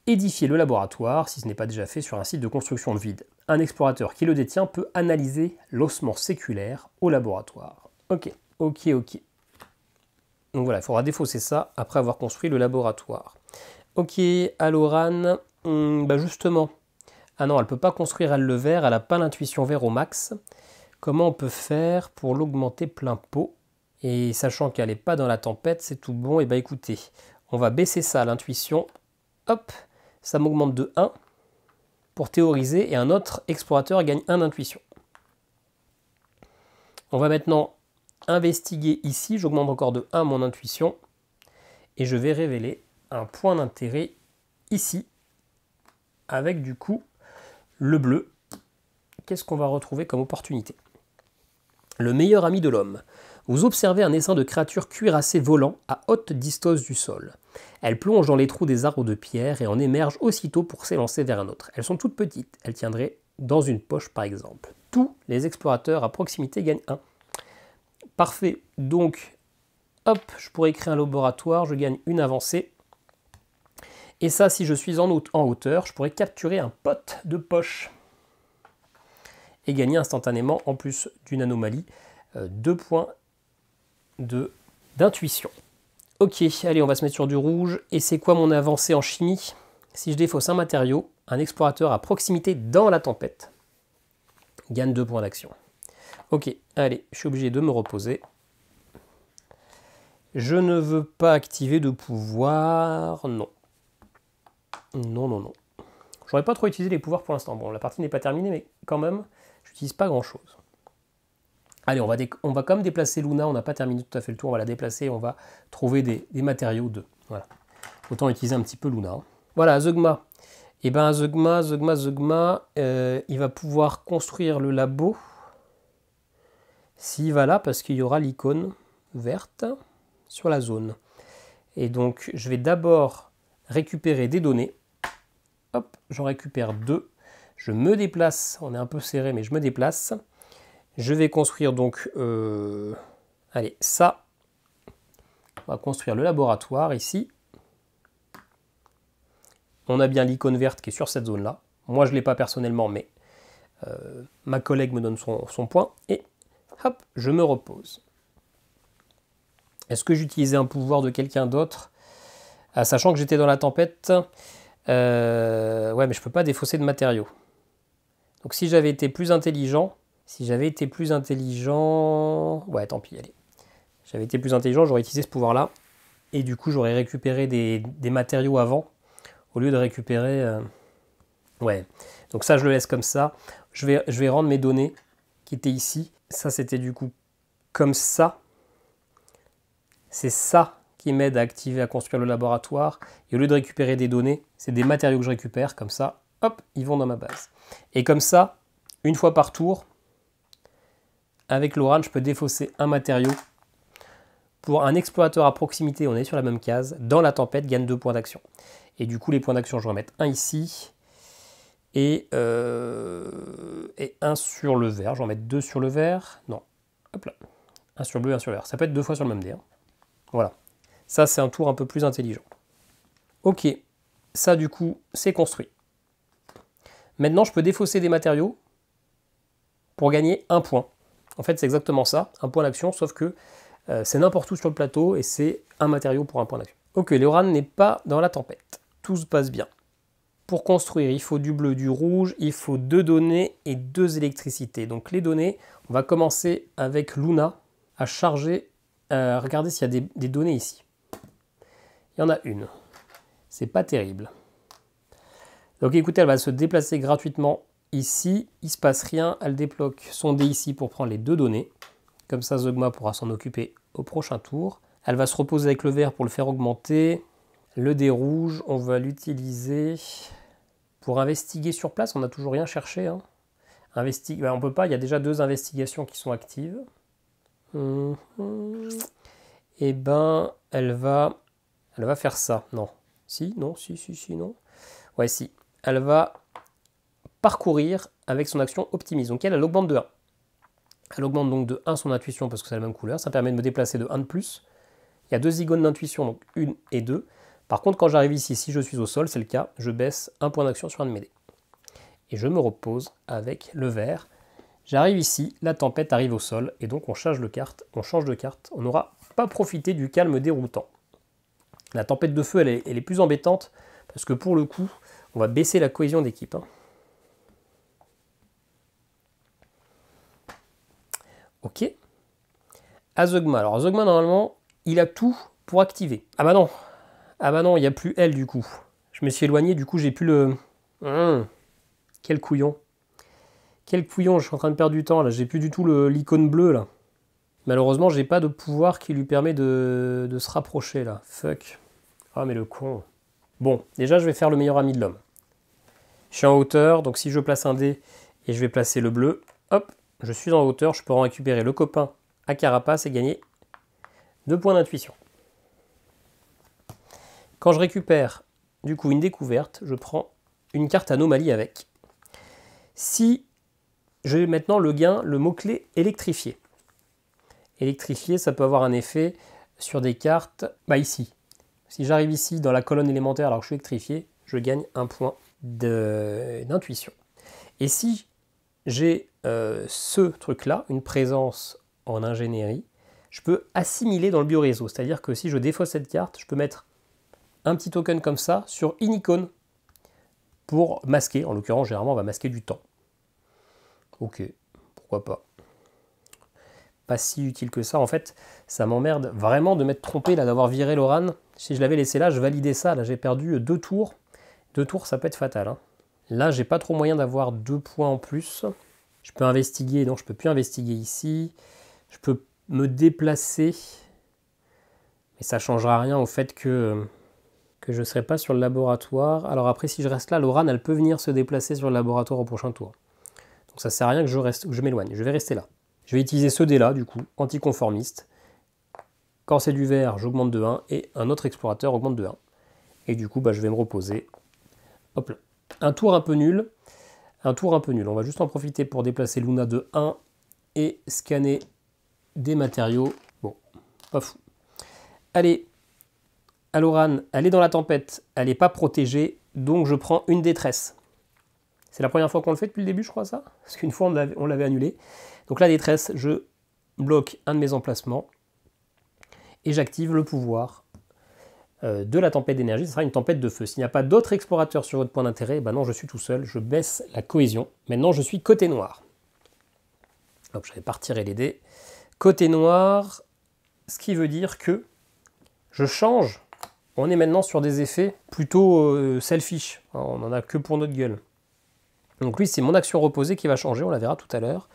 Édifier le laboratoire, si ce n'est pas déjà fait, sur un site de construction de vide. Un explorateur qui le détient peut analyser l'ossement séculaire au laboratoire. Ok, ok, ok. Donc voilà, il faudra défausser ça après avoir construit le laboratoire. Ok, Aloran, justement. Ah non, elle ne peut pas construire elle le vert, elle n'a pas l'intuition vert au max. Comment on peut faire pour l'augmenter plein pot? Et sachant qu'elle n'est pas dans la tempête, c'est tout bon. Et bah écoutez, on va baisser ça à l'intuition. Hop, ça m'augmente de 1 pour théoriser et un autre explorateur gagne 1 d'intuition. On va maintenant investiguer ici, j'augmente encore de 1 mon intuition et je vais révéler un point d'intérêt ici avec du coup le bleu. Qu'est-ce qu'on va retrouver comme opportunité? Le meilleur ami de l'homme. Vous observez un essaim de créatures cuirassées volant à haute distance du sol. Elles plongent dans les trous des arbres de pierre et en émergent aussitôt pour s'élancer vers un autre. Elles sont toutes petites, elles tiendraient dans une poche par exemple. Tous les explorateurs à proximité gagnent 1. Parfait, donc hop, je pourrais créer un laboratoire, je gagne une avancée. Et ça, si je suis en hauteur, je pourrais capturer un pote de poche et gagner instantanément, en plus d'une anomalie, 2 points d'intuition. Ok, allez, on va se mettre sur du rouge. Et c'est quoi mon avancée en chimie? Si je défausse un matériau, un explorateur à proximité dans la tempête gagne 2 points d'action. Ok, allez, je suis obligé de me reposer. Je ne veux pas activer de pouvoir, non. Non, non, non. J'aurais pas trop utilisé les pouvoirs pour l'instant. Bon, la partie n'est pas terminée, mais quand même, j'utilise pas grand-chose. Allez, on va quand même déplacer Luna. On n'a pas terminé tout à fait le tour. On va la déplacer et on va trouver des matériaux de... Voilà. Autant utiliser un petit peu Luna. Voilà, Zeugma. Et bien, Zeugma, il va pouvoir construire le labo. S'il va là, parce qu'il y aura l'icône verte sur la zone. Et donc, je vais d'abord récupérer des données. Hop, j'en récupère 2. Je me déplace, on est un peu serré, mais je me déplace. Je vais construire donc, allez, ça. On va construire le laboratoire ici. On a bien l'icône verte qui est sur cette zone-là. Moi, je ne l'ai pas personnellement, mais ma collègue me donne son point. Et hop, je me repose. Est-ce que j'utilisais un pouvoir de quelqu'un d'autre? Sachant que j'étais dans la tempête, ouais, mais je ne peux pas défausser de matériaux. Donc si j'avais été plus intelligent, ouais, tant pis, allez. J'avais été plus intelligent, j'aurais utilisé ce pouvoir-là. Et du coup, j'aurais récupéré des matériaux avant, au lieu de récupérer... Ouais, donc ça, je le laisse comme ça. Je vais rendre mes données qui étaient ici. Ça, c'était du coup comme ça. C'est ça qui m'aide à activer, à construire le laboratoire. Et au lieu de récupérer des données, c'est des matériaux que je récupère. Comme ça, hop, ils vont dans ma base. Et comme ça, une fois par tour, avec l'Oran, je peux défausser un matériau. Pour un explorateur à proximité, on est sur la même case. Dans la tempête, gagne 2 points d'action. Et du coup, les points d'action, je vais en mettre un ici. Et un sur le vert. Je vais en mettre 2 sur le vert. Non, hop là. Un sur le bleu, un sur le vert. Ça peut être 2 fois sur le même dé. Hein. Voilà. Ça, c'est un tour un peu plus intelligent. Ok. Ça, du coup, c'est construit. Maintenant, je peux défausser des matériaux pour gagner 1 point. En fait, c'est exactement ça. Un point d'action, sauf que c'est n'importe où sur le plateau et c'est un matériau pour un point d'action. Ok, l'Oran n'est pas dans la tempête. Tout se passe bien. Pour construire, il faut du bleu, du rouge, il faut 2 données et 2 électricités. Donc les données, on va commencer avec Luna à charger. Regardez s'il y a des données ici. Il y en a une. C'est pas terrible. Donc écoutez, elle va se déplacer gratuitement ici. Il ne se passe rien. Elle débloque son dé ici pour prendre les 2 données. Comme ça, Zeugma pourra s'en occuper au prochain tour. Elle va se reposer avec le vert pour le faire augmenter. Le dé rouge, on va l'utiliser pour investiguer sur place. On n'a toujours rien cherché. Hein. On ne peut pas, il y a déjà 2 investigations qui sont actives. Et ben, elle va faire ça. Non. Si, non, si, non. Ouais, si. Elle va parcourir avec son action optimise. Donc elle augmente de 1. Elle augmente donc de 1 son intuition parce que c'est la même couleur. Ça permet de me déplacer de 1 de plus. Il y a 2 icônes d'intuition, donc 1 et 2. Par contre, quand j'arrive ici, si je suis au sol, c'est le cas, je baisse 1 point d'action sur un de mes dés. Et je me repose avec le vert. J'arrive ici, la tempête arrive au sol, et donc on change de carte. On n'aura pas profité du calme déroutant. La tempête de feu, elle est plus embêtante, parce que pour le coup, on va baisser la cohésion d'équipe. Hein. Ok. À Zeugma. Alors Zeugma, normalement, il a tout pour activer. Ah bah non, il n'y a plus elle du coup. Je me suis éloigné, du coup j'ai plus le... Quel couillon. Quel couillon, je suis en train de perdre du temps là, j'ai plus du tout l'icône bleue là. Malheureusement, j'ai pas de pouvoir qui lui permet de se rapprocher là. Fuck. Ah mais le con. Bon, déjà je vais faire le meilleur ami de l'homme. Je suis en hauteur, donc si je place un dé et je vais placer le bleu, hop, je suis en hauteur, je peux en récupérer le copain à carapace et gagner 2 points d'intuition. Quand je récupère du coup une découverte, je prends une carte anomalie avec. Si j'ai maintenant le gain, le mot-clé électrifié. Électrifié, ça peut avoir un effet sur des cartes, ici. Si j'arrive ici dans la colonne élémentaire alors que je suis électrifié, je gagne 1 point d'intuition. Et si j'ai ce truc-là, une présence en ingénierie, je peux assimiler dans le bioréseau. C'est-à-dire que si je défausse cette carte, je peux mettre un petit token comme ça sur une icône pour masquer. En l'occurrence, généralement, on va masquer du temps. Ok, pourquoi pas. Pas si utile que ça. En fait, ça m'emmerde vraiment de m'être trompé là, d'avoir viré Loran. Si je l'avais laissé là, je validais ça. Là, j'ai perdu 2 tours. 2 tours, ça peut être fatal. Hein. Là, j'ai pas trop moyen d'avoir 2 points en plus. Je peux investiguer, donc je peux plus investiguer ici. Je peux me déplacer. Mais ça changera rien au fait que je ne serai pas sur le laboratoire. Alors après, si je reste là, Loran, elle peut venir se déplacer sur le laboratoire au prochain tour. Donc ça ne sert à rien que je m'éloigne. Je vais rester là. Je vais utiliser ce dé-là, du coup, anticonformiste. Quand c'est du vert, j'augmente de 1, et un autre explorateur augmente de 1. Et du coup, je vais me reposer. Hop là. Un tour un peu nul. Un tour un peu nul. On va juste en profiter pour déplacer Luna de 1 et scanner des matériaux. Bon, pas fou. Allez, Aloran, elle est dans la tempête, elle n'est pas protégée, donc je prends une détresse. C'est la première fois qu'on le fait depuis le début, je crois, ça. Parce qu'une fois, on l'avait annulé. Donc la détresse, je bloque un de mes emplacements et j'active le pouvoir de la tempête d'énergie. Ce sera une tempête de feu. S'il n'y a pas d'autres explorateurs sur votre point d'intérêt, non, je suis tout seul. Je baisse la cohésion. Maintenant, je suis côté noir. Hop, je vais pas retirer les dés. Côté noir, ce qui veut dire que je change. On est maintenant sur des effets plutôt selfish. On n'en a que pour notre gueule. Donc lui, c'est mon action reposée qui va changer, on la verra tout à l'heure.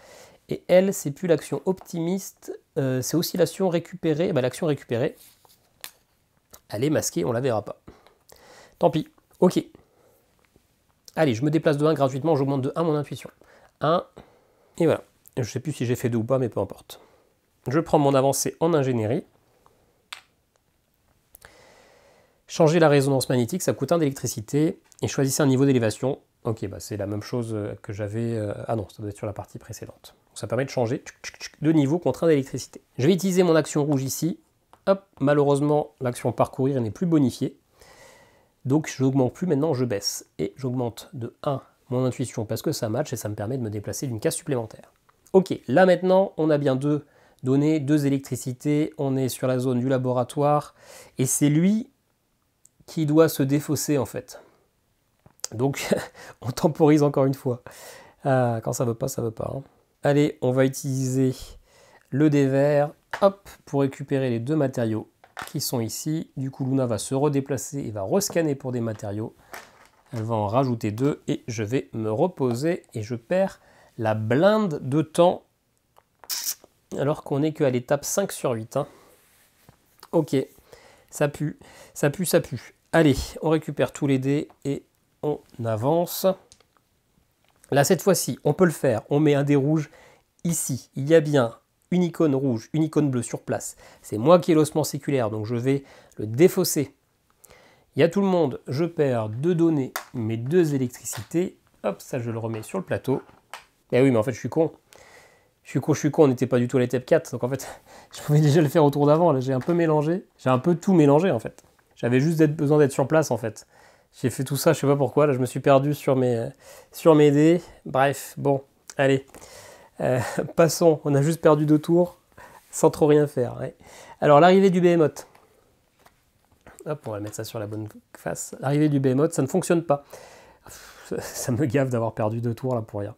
Et elle, c'est plus l'action optimiste, c'est aussi l'action récupérée. L'action récupérée, elle est masquée, on la verra pas. Tant pis. Ok. Allez, je me déplace de 1 gratuitement, j'augmente de 1 mon intuition. 1, et voilà. Je ne sais plus si j'ai fait 2 ou pas, mais peu importe. Je prends mon avancée en ingénierie. Changer la résonance magnétique, ça coûte 1 d'électricité. Et choisissez un niveau d'élévation. Ok, c'est la même chose que j'avais... Ah non, ça doit être sur la partie précédente. Donc ça permet de changer de niveau contre 1 d'électricité. Je vais utiliser mon action rouge ici. Hop, malheureusement, l'action parcourir n'est plus bonifiée. Donc je n'augmente plus, maintenant je baisse. Et j'augmente de 1 mon intuition parce que ça match et ça me permet de me déplacer d'une case supplémentaire. Ok, là maintenant, on a bien 2 données, 2 électricités. On est sur la zone du laboratoire. Et c'est lui qui doit se défausser en fait. Donc, on temporise encore une fois. Quand ça veut pas, ça veut pas. Hein. Allez, on va utiliser le dé vert, hop, pour récupérer les 2 matériaux qui sont ici. Du coup, Luna va se redéplacer et va rescanner pour des matériaux. Elle va en rajouter 2 et je vais me reposer et je perds la blinde de temps alors qu'on n'est qu'à l'étape 5 sur 8. Hein. Ok, ça pue, ça pue, ça pue. Allez, on récupère tous les dés et on avance. Là, cette fois-ci, on peut le faire. On met un dé rouge ici. Il y a bien une icône rouge, une icône bleue sur place. C'est moi qui ai l'ossement séculaire, donc je vais le défausser. Il y a tout le monde. Je perds 2 données, mes 2 électricités. Hop, ça, je le remets sur le plateau. Eh oui, mais en fait, je suis con. Je suis con, on n'était pas du tout à l'étape 4. Donc en fait, je pouvais déjà le faire au tour d'avant. Là, j'ai un peu mélangé. J'ai un peu tout mélangé, en fait. J'avais juste besoin d'être sur place, en fait. J'ai fait tout ça, je sais pas pourquoi. Là, je me suis perdu sur mes dés. Bref, bon, allez. Passons. On a juste perdu 2 tours sans trop rien faire. Ouais. Alors, l'arrivée du Behemoth. Hop, on va mettre ça sur la bonne face. L'arrivée du Behemoth, ça ne fonctionne pas. Ça me gave d'avoir perdu 2 tours là pour rien.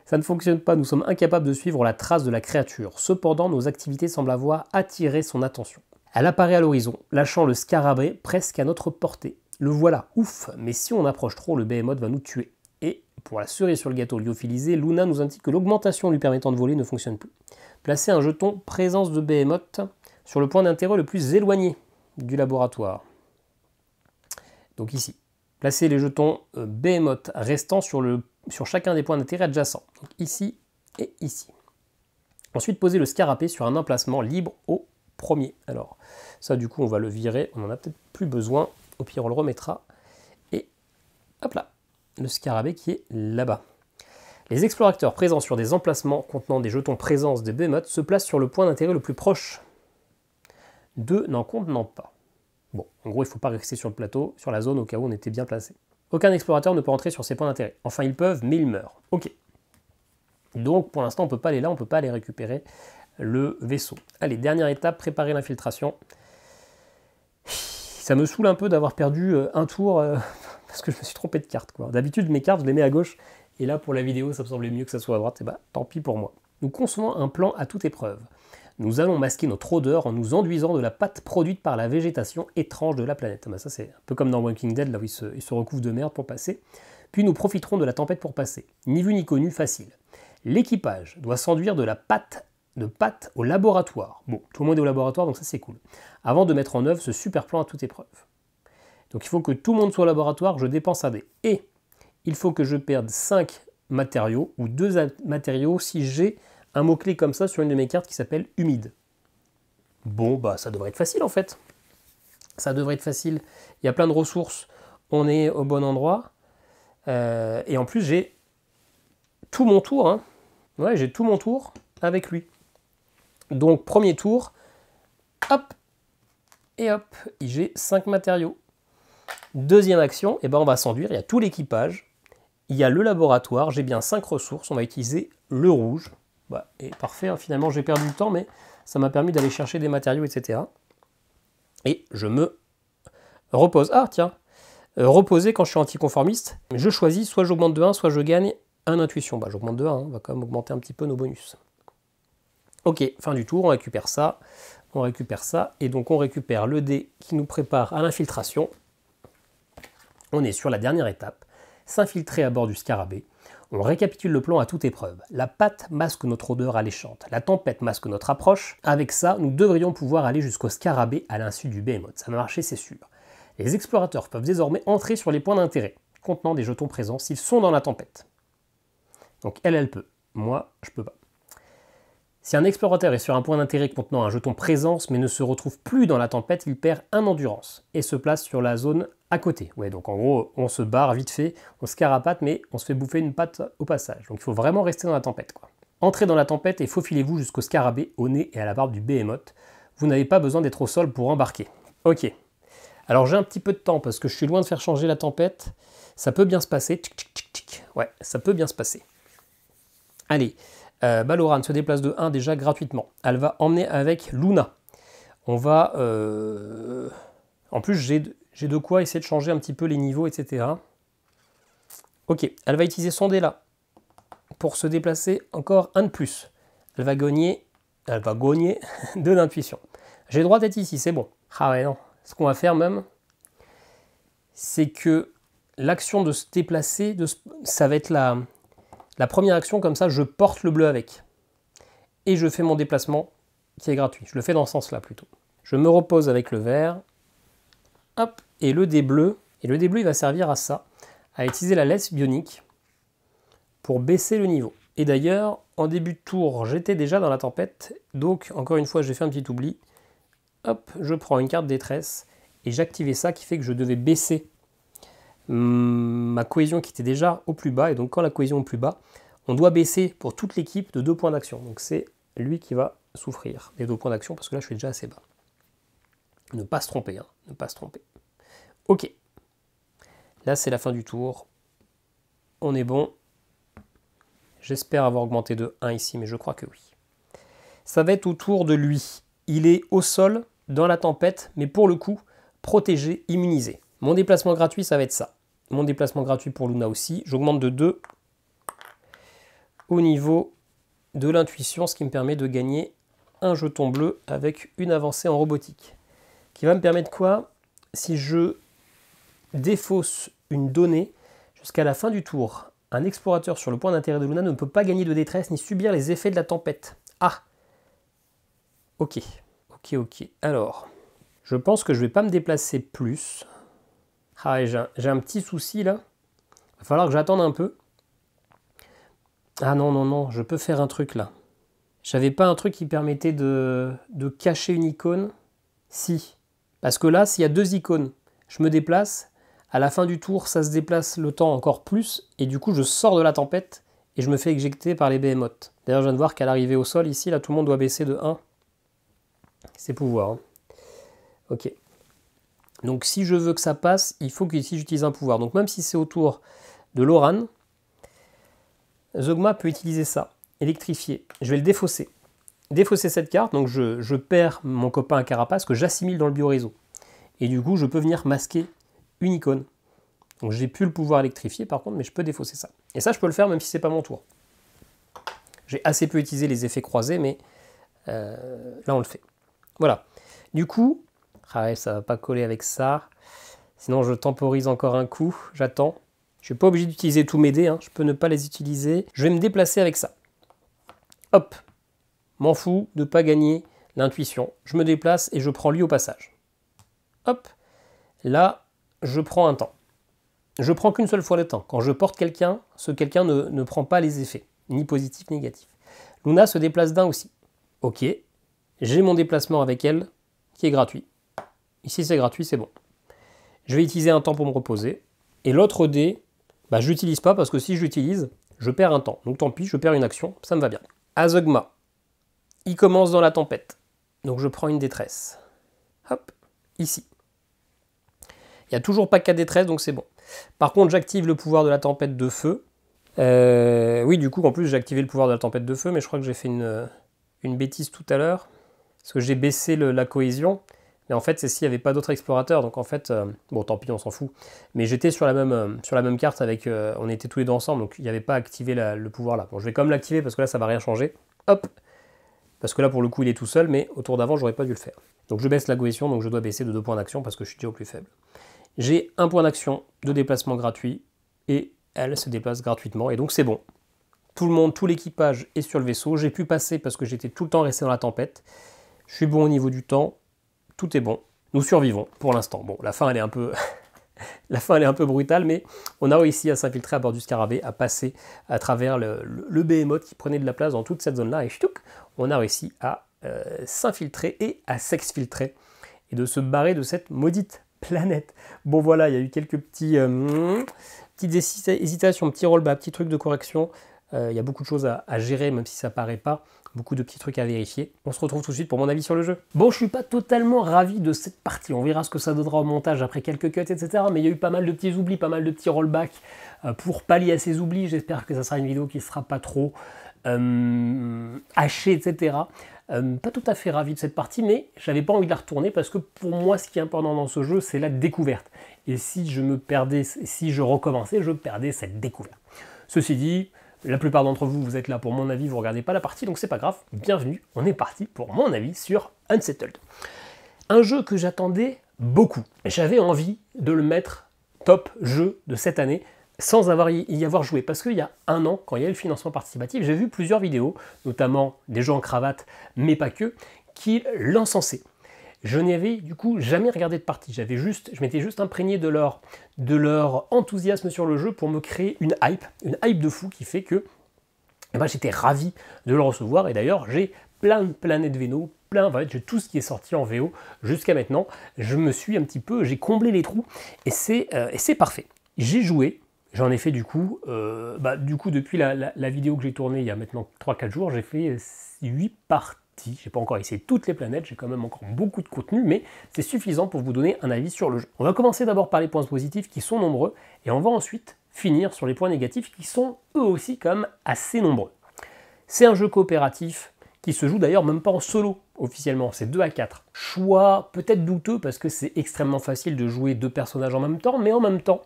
Ça ne fonctionne pas, nous sommes incapables de suivre la trace de la créature. Cependant, nos activités semblent avoir attiré son attention. Elle apparaît à l'horizon, lâchant le scarabée presque à notre portée. Le voilà, ouf, mais si on approche trop, le Behemoth va nous tuer. Et, pour la cerise sur le gâteau lyophilisé, Luna nous indique que l'augmentation lui permettant de voler ne fonctionne plus. Placez un jeton présence de Behemoth sur le point d'intérêt le plus éloigné du laboratoire. Donc ici. Placez les jetons Behemoth restants sur chacun des points d'intérêt adjacents. Donc ici et ici. Ensuite, posez le scarabée sur un emplacement libre au premier. Alors, ça du coup, on va le virer. On n'en a peut-être plus besoin. Au pire, on le remettra. Et hop là, le scarabée qui est là-bas. Les explorateurs présents sur des emplacements contenant des jetons présence des Behemoth se placent sur le point d'intérêt le plus proche. 2 n'en contenant pas. Bon, en gros, il ne faut pas rester sur le plateau, sur la zone, au cas où on était bien placé. Aucun explorateur ne peut entrer sur ces points d'intérêt. Enfin, ils peuvent, mais ils meurent. Ok. Donc, pour l'instant, on ne peut pas aller là, on ne peut pas aller récupérer le vaisseau. Allez, dernière étape, préparer l'infiltration. Ça me saoule un peu d'avoir perdu un tour, parce que je me suis trompé de carte. D'habitude, mes cartes, je les mets à gauche, et là, pour la vidéo, ça me semblait mieux que ça soit à droite. Et bah, tant pis pour moi. Nous concevons un plan à toute épreuve. Nous allons masquer notre odeur en nous enduisant de la pâte produite par la végétation étrange de la planète. Ça, c'est un peu comme dans Walking Dead, là où ils se recouvrent de merde pour passer. Puis nous profiterons de la tempête pour passer. Ni vu ni connu, facile. L'équipage doit s'enduire de pâte au laboratoire. Bon, tout le monde est au laboratoire, donc ça c'est cool. Avant de mettre en œuvre ce super plan à toute épreuve. Donc il faut que tout le monde soit au laboratoire, je dépense un dé. Et il faut que je perde 5 matériaux, ou 2 matériaux si j'ai un mot-clé comme ça sur une de mes cartes qui s'appelle humide. Bon, bah ça devrait être facile en fait. Ça devrait être facile. Il y a plein de ressources. On est au bon endroit. Et en plus, j'ai tout mon tour. Hein. Ouais, j'ai tout mon tour avec lui. Donc, premier tour. Hop. Et hop. J'ai 5 matériaux. Deuxième action, eh ben, on va s'enduire. Il y a tout l'équipage. Il y a le laboratoire. J'ai bien 5 ressources. On va utiliser le rouge. Bah, et parfait, hein. Finalement j'ai perdu du temps, mais ça m'a permis d'aller chercher des matériaux, etc. Et je me repose. Ah tiens, reposer quand je suis anticonformiste, je choisis soit j'augmente de 1, soit je gagne 1 intuition. Bah j'augmente de 1, hein. On va quand même augmenter un petit peu nos bonus. Ok, fin du tour, on récupère ça, et donc on récupère le dé qui nous prépare à l'infiltration. On est sur la dernière étape, s'infiltrer à bord du scarabée. On récapitule le plan à toute épreuve. La pâte masque notre odeur alléchante. La tempête masque notre approche. Avec ça, nous devrions pouvoir aller jusqu'au scarabée à l'insu du Behemoth. Ça va marcher, c'est sûr. Les explorateurs peuvent désormais entrer sur les points d'intérêt, contenant des jetons présents s'ils sont dans la tempête. Donc elle peut. Moi, je peux pas. Si un explorateur est sur un point d'intérêt contenant un jeton présence mais ne se retrouve plus dans la tempête, il perd 1 endurance et se place sur la zone à côté. Ouais, donc en gros, on se barre vite fait, on se carapate, mais on se fait bouffer une patte au passage. Donc il faut vraiment rester dans la tempête, quoi. Entrez dans la tempête et faufilez-vous jusqu'au scarabée, au nez et à la barbe du Behemoth. Vous n'avez pas besoin d'être au sol pour embarquer. Ok. Alors j'ai un petit peu de temps parce que je suis loin de faire changer la tempête. Ça peut bien se passer. Tchic, tchic, tchic, tchic. Ouais, ça peut bien se passer. Allez. Baloran se déplace de 1 déjà gratuitement. Elle va emmener avec Luna. On va... En plus, j'ai de quoi essayer de changer un petit peu les niveaux, etc. Ok, elle va utiliser son dé là pour se déplacer encore un de plus. Elle va gagner 2 d'intuition. J'ai le droit d'être ici, c'est bon. Ah ouais, non. Ce qu'on va faire même, c'est que l'action de se déplacer, ça va être la première action, comme ça je porte le bleu avec. Et je fais mon déplacement qui est gratuit. Je le fais dans ce sens-là plutôt. Je me repose avec le vert. Hop, et le dé bleu. Et le dé bleu, il va servir à ça, à utiliser la laisse bionique pour baisser le niveau. Et d'ailleurs, en début de tour, j'étais déjà dans la tempête. Donc, encore une fois, j'ai fait un petit oubli. Hop, je prends une carte détresse et j'activais ça qui fait que je devais baisser ma cohésion qui était déjà au plus bas. Et donc, quand la cohésion est au plus bas, on doit baisser pour toute l'équipe de 2 points d'action. Donc, c'est lui qui va souffrir des 2 points d'action parce que là, je suis déjà assez bas. Ne pas se tromper, hein, ne pas se tromper. Ok. Là, c'est la fin du tour. On est bon. J'espère avoir augmenté de 1 ici, mais je crois que oui. Ça va être au tour de lui. Il est au sol, dans la tempête, mais pour le coup, protégé, immunisé. Mon déplacement gratuit, ça va être ça. Mon déplacement gratuit pour Luna aussi. J'augmente de 2 au niveau de l'intuition, ce qui me permet de gagner un jeton bleu avec une avancée en robotique. Qui va me permettre quoi? Si je défausse une donnée, jusqu'à la fin du tour, un explorateur sur le point d'intérêt de Luna ne peut pas gagner de détresse ni subir les effets de la tempête. Ah! Ok. Alors, je pense que je ne vais pas me déplacer plus. Ah, j'ai un petit souci là. Il va falloir que j'attende un peu. Ah non, je peux faire un truc là. J'avais pas un truc qui permettait de cacher une icône? Si. Parce que là, s'il y a 2 icônes, je me déplace. À la fin du tour, ça se déplace le temps encore plus. Et du coup, je sors de la tempête et je me fais éjecter par les behemoths. D'ailleurs, je viens de voir qu'à l'arrivée au sol, ici, là, tout le monde doit baisser de 1. C'est pouvoir. Hein. Ok. Donc si je veux que ça passe, il faut que ici j'utilise un pouvoir. Donc même si c'est au tour de Loran, Zogma peut utiliser ça. Électrifier. Je vais le défausser. Défausser cette carte, donc je perds mon copain à Carapace que j'assimile dans le bioréseau. Et du coup, je peux venir masquer une icône. Donc j'ai plus le pouvoir électrifier par contre, mais je peux défausser ça. Et ça, je peux le faire même si c'est pas mon tour. J'ai assez peu utilisé les effets croisés, mais là on le fait. Voilà. Du coup, ah ouais, ça va pas coller avec ça. Sinon, je temporise encore un coup. J'attends. Je suis pas obligé d'utiliser tous mes dés. Hein. Je peux ne pas les utiliser. Je vais me déplacer avec ça. Hop. M'en fous de pas gagner l'intuition. Je me déplace et je prends lui au passage. Hop. Là, je prends un temps. Je prends qu'une seule fois le temps. Quand je porte quelqu'un, ce quelqu'un ne prend pas les effets. Ni positifs, ni négatifs. Luna se déplace d'un aussi. Ok. J'ai mon déplacement avec elle, qui est gratuit. Ici, c'est gratuit, c'est bon. Je vais utiliser un temps pour me reposer. Et l'autre dé, bah, je l'utilise pas, parce que si je l'utilise, je perds un temps. Donc tant pis, je perds une action, ça me va bien. Azogma. Il commence dans la tempête. Donc je prends une détresse. Hop, ici. Il n'y a toujours pas 4 détresses, donc c'est bon. Par contre, j'active le pouvoir de la tempête de feu. Oui, du coup, en plus, j'ai activé le pouvoir de la tempête de feu, mais je crois que j'ai fait une bêtise tout à l'heure. Parce que j'ai baissé la cohésion, mais en fait c'est s'il n'y avait pas d'autres explorateurs, donc en fait, bon tant pis on s'en fout, mais j'étais sur la même carte avec, on était tous les deux ensemble, donc il n'y avait pas activé le pouvoir là. Bon je vais quand même l'activer parce que là ça va rien changer, hop, parce que là pour le coup il est tout seul, mais au tour d'avant j'aurais pas dû le faire. Donc je baisse la cohésion, donc je dois baisser de 2 points d'action parce que je suis déjà au plus faible. J'ai un point d'action de déplacement gratuit, et elle se déplace gratuitement, et donc c'est bon. Tout le monde, tout l'équipage est sur le vaisseau, j'ai pu passer parce que j'étais tout le temps resté dans la tempête. Je suis bon au niveau du temps, tout est bon. Nous survivons pour l'instant. Bon, la fin elle est un peu brutale, mais on a réussi à s'infiltrer à bord du scarabée, à passer à travers le behemoth qui prenait de la place dans toute cette zone-là, et ch'touk, on a réussi à s'infiltrer et à s'exfiltrer, et de se barrer de cette maudite planète. Bon voilà, il y a eu quelques petites hésitations, petits rollbacks, petits trucs de correction. Il y a beaucoup de choses à gérer, même si ça paraît pas. Beaucoup de petits trucs à vérifier. On se retrouve tout de suite pour mon avis sur le jeu. Bon, je suis pas totalement ravi de cette partie. On verra ce que ça donnera au montage après quelques cuts, etc. Mais il y a eu pas mal de petits oublis, pas mal de petits rollbacks pour pallier à ces oublis. J'espère que ça sera une vidéo qui sera pas trop hachée, etc. Pas tout à fait ravi de cette partie, mais j'avais pas envie de la retourner parce que pour moi, ce qui est important dans ce jeu, c'est la découverte. Et si je me perdais, si je recommençais, je perdais cette découverte. Ceci dit, la plupart d'entre vous, vous êtes là pour mon avis, vous regardez pas la partie, donc c'est pas grave. Bienvenue, on est parti pour mon avis sur Unsettled. Un jeu que j'attendais beaucoup. J'avais envie de le mettre top jeu de cette année, sans y avoir joué. Parce qu'il y a un an, quand il y a eu le financement participatif, j'ai vu plusieurs vidéos, notamment des gens en cravate, mais pas que, qui l'encensaient. Je n'y avais du coup jamais regardé de partie. Je m'étais juste imprégné de leur enthousiasme sur le jeu pour me créer une hype de fou qui fait que j'étais ravi de le recevoir. Et d'ailleurs, j'ai plein de planètes Véno, j'ai tout ce qui est sorti en VO jusqu'à maintenant. J'ai comblé les trous et c'est parfait. J'ai joué. J'en ai fait du coup depuis la vidéo que j'ai tournée il y a maintenant 3-4 jours, j'ai fait 8 parties. J'ai pas encore essayé toutes les planètes, j'ai quand même encore beaucoup de contenu, mais c'est suffisant pour vous donner un avis sur le jeu. On va commencer d'abord par les points positifs qui sont nombreux, et on va ensuite finir sur les points négatifs qui sont eux aussi quand même assez nombreux. C'est un jeu coopératif qui se joue d'ailleurs même pas en solo officiellement, c'est 2 à 4. Choix peut-être douteux parce que c'est extrêmement facile de jouer 2 personnages en même temps, mais en même temps,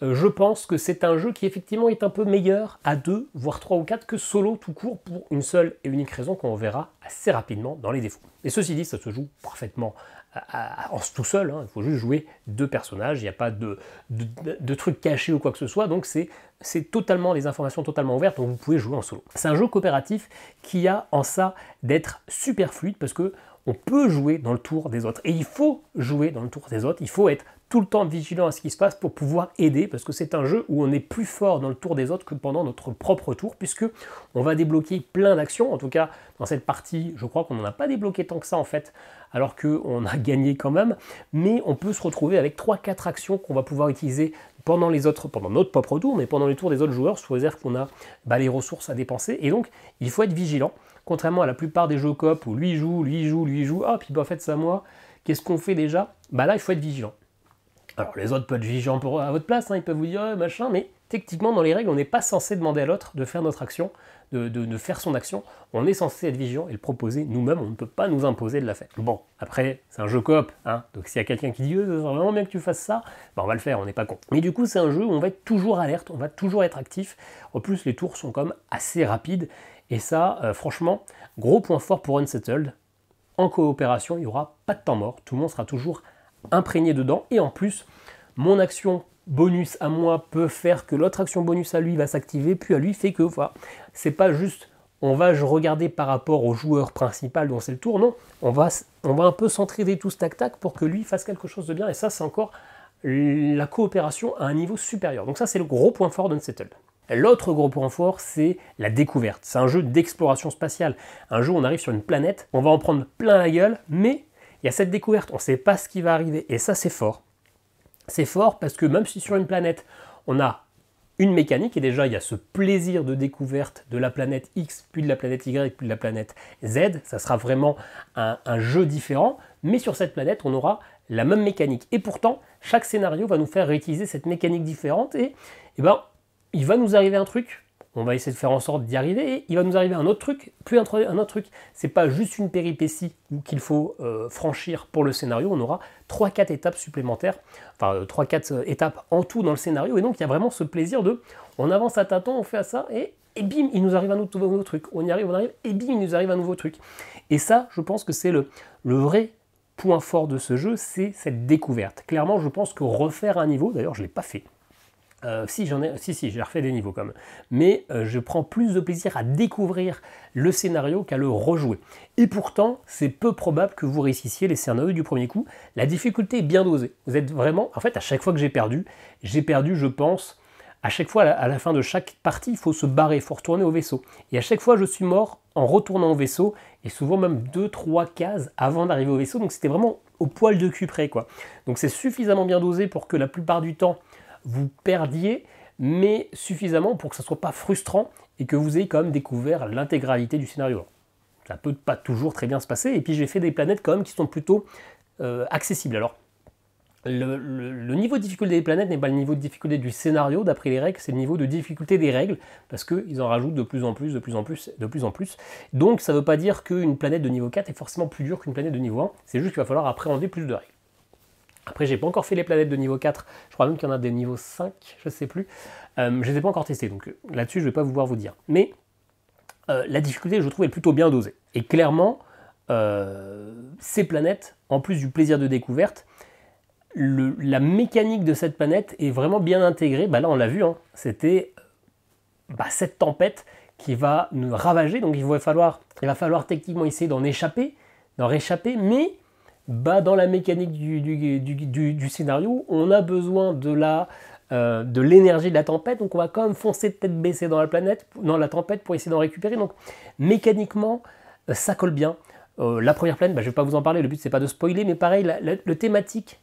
je pense que c'est un jeu qui effectivement est un peu meilleur à 2, voire 3 ou 4 que solo tout court pour une seule et unique raison qu'on verra assez rapidement dans les défauts. Et ceci dit, ça se joue parfaitement tout seul, hein. Il faut juste jouer 2 personnages, il n'y a pas de trucs cachés ou quoi que ce soit, donc c'est totalement les informations totalement ouvertes, donc vous pouvez jouer en solo. C'est un jeu coopératif qui a en ça d'être super fluide parce que on peut jouer dans le tour des autres. Et il faut jouer dans le tour des autres, il faut être tout le temps vigilant à ce qui se passe pour pouvoir aider, parce que c'est un jeu où on est plus fort dans le tour des autres que pendant notre propre tour, puisque on va débloquer plein d'actions. En tout cas, dans cette partie, je crois qu'on n'en a pas débloqué tant que ça en fait, alors qu'on a gagné quand même, mais on peut se retrouver avec 3-4 actions qu'on va pouvoir utiliser pendant notre propre tour, mais pendant les tours des autres joueurs, sous réserve qu'on a les ressources à dépenser, et donc il faut être vigilant. Contrairement à la plupart des jeux coop où lui joue, ah puis en fait c'est à moi, qu'est-ce qu'on fait déjà? Là il faut être vigilant. Alors les autres peuvent être vigilants à votre place, hein, ils peuvent vous dire machin, mais techniquement dans les règles on n'est pas censé demander à l'autre de faire notre action, de faire son action, on est censé être vigilant et le proposer nous-mêmes, on ne peut pas nous imposer de la faire. Bon, après c'est un jeu coop, hein, donc s'il y a quelqu'un qui dit ça serait vraiment bien que tu fasses ça, on va le faire, on n'est pas con. Mais du coup c'est un jeu où on va être toujours alerte, on va toujours être actif, en plus les tours sont quand même assez rapides, et ça franchement, gros point fort pour Unsettled, en coopération il n'y aura pas de temps mort, tout le monde sera toujours imprégné dedans, et en plus mon action bonus à moi peut faire que l'autre action bonus à lui va s'activer, puis à lui fait que voilà, c'est pas juste on va regarder par rapport au joueur principal dont c'est le tour, non, on va un peu s'entraider tous tac tac pour que lui fasse quelque chose de bien, et ça c'est encore la coopération à un niveau supérieur. Donc ça c'est le gros point fort d'Unsettled. L'autre gros point fort, c'est la découverte. C'est un jeu d'exploration spatiale. Un jeu où on arrive sur une planète, on va en prendre plein la gueule, mais il y a cette découverte, on ne sait pas ce qui va arriver, et ça c'est fort. C'est fort parce que même si sur une planète, on a une mécanique, et déjà il y a ce plaisir de découverte de la planète X, puis de la planète Y, puis de la planète Z, ça sera vraiment un jeu différent, mais sur cette planète, on aura la même mécanique. Et pourtant, chaque scénario va nous faire réutiliser cette mécanique différente, et il va nous arriver un truc, on va essayer de faire en sorte d'y arriver, et il va nous arriver un autre truc, puis un autre truc. C'est pas juste une péripétie qu'il faut franchir pour le scénario, on aura 3-4 étapes supplémentaires, enfin 3-4 étapes en tout dans le scénario, et donc il y a vraiment ce plaisir de, on avance à tâtons, on fait à ça, et bim, il nous arrive un nouveau truc, on arrive, et bim, il nous arrive un nouveau truc. Et ça, je pense que c'est le vrai point fort de ce jeu, c'est cette découverte. Clairement, je pense que refaire un niveau, d'ailleurs je ne l'ai pas fait, si j'ai refait des niveaux quand même, mais je prends plus de plaisir à découvrir le scénario qu'à le rejouer. Et pourtant, c'est peu probable que vous réussissiez les scénarios du premier coup. La difficulté est bien dosée. Vous êtes vraiment, en fait, à chaque fois que j'ai perdu, je pense, à chaque fois, à la fin de chaque partie, il faut se barrer, il faut retourner au vaisseau. Et à chaque fois, je suis mort en retournant au vaisseau, et souvent même 2-3 cases avant d'arriver au vaisseau, donc c'était vraiment au poil de cul près, quoi. Donc c'est suffisamment bien dosé pour que la plupart du temps, vous perdiez, mais suffisamment pour que ça ne soit pas frustrant et que vous ayez quand même découvert l'intégralité du scénario. Ça peut pas toujours très bien se passer, et puis j'ai fait des planètes quand même qui sont plutôt accessibles. Alors, Le niveau de difficulté des planètes n'est pas le niveau de difficulté du scénario, d'après les règles, c'est le niveau de difficulté des règles, parce qu'ils en rajoutent de plus en plus, de plus en plus, de plus en plus. Donc ça ne veut pas dire qu'une planète de niveau 4 est forcément plus dure qu'une planète de niveau 1, c'est juste qu'il va falloir appréhender plus de règles. Après, j'ai pas encore fait les planètes de niveau 4, je crois même qu'il y en a des niveaux 5, je ne sais plus. Je ne les ai pas encore testés, donc là-dessus je ne vais pas pouvoir vous dire. Mais la difficulté, je trouve, est plutôt bien dosée. Et clairement, ces planètes, en plus du plaisir de découverte, la mécanique de cette planète est vraiment bien intégrée. Bah là, on l'a vu, hein, c'était cette tempête qui va nous ravager. Donc, il va falloir techniquement essayer d'en réchapper, mais dans la mécanique du scénario, on a besoin de l'énergie de la tempête. Donc, on va quand même foncer de tête baissée dans la tempête pour essayer d'en récupérer. Donc, mécaniquement, ça colle bien. La première planète, je ne vais pas vous en parler, le but c'est pas de spoiler, mais pareil, la thématique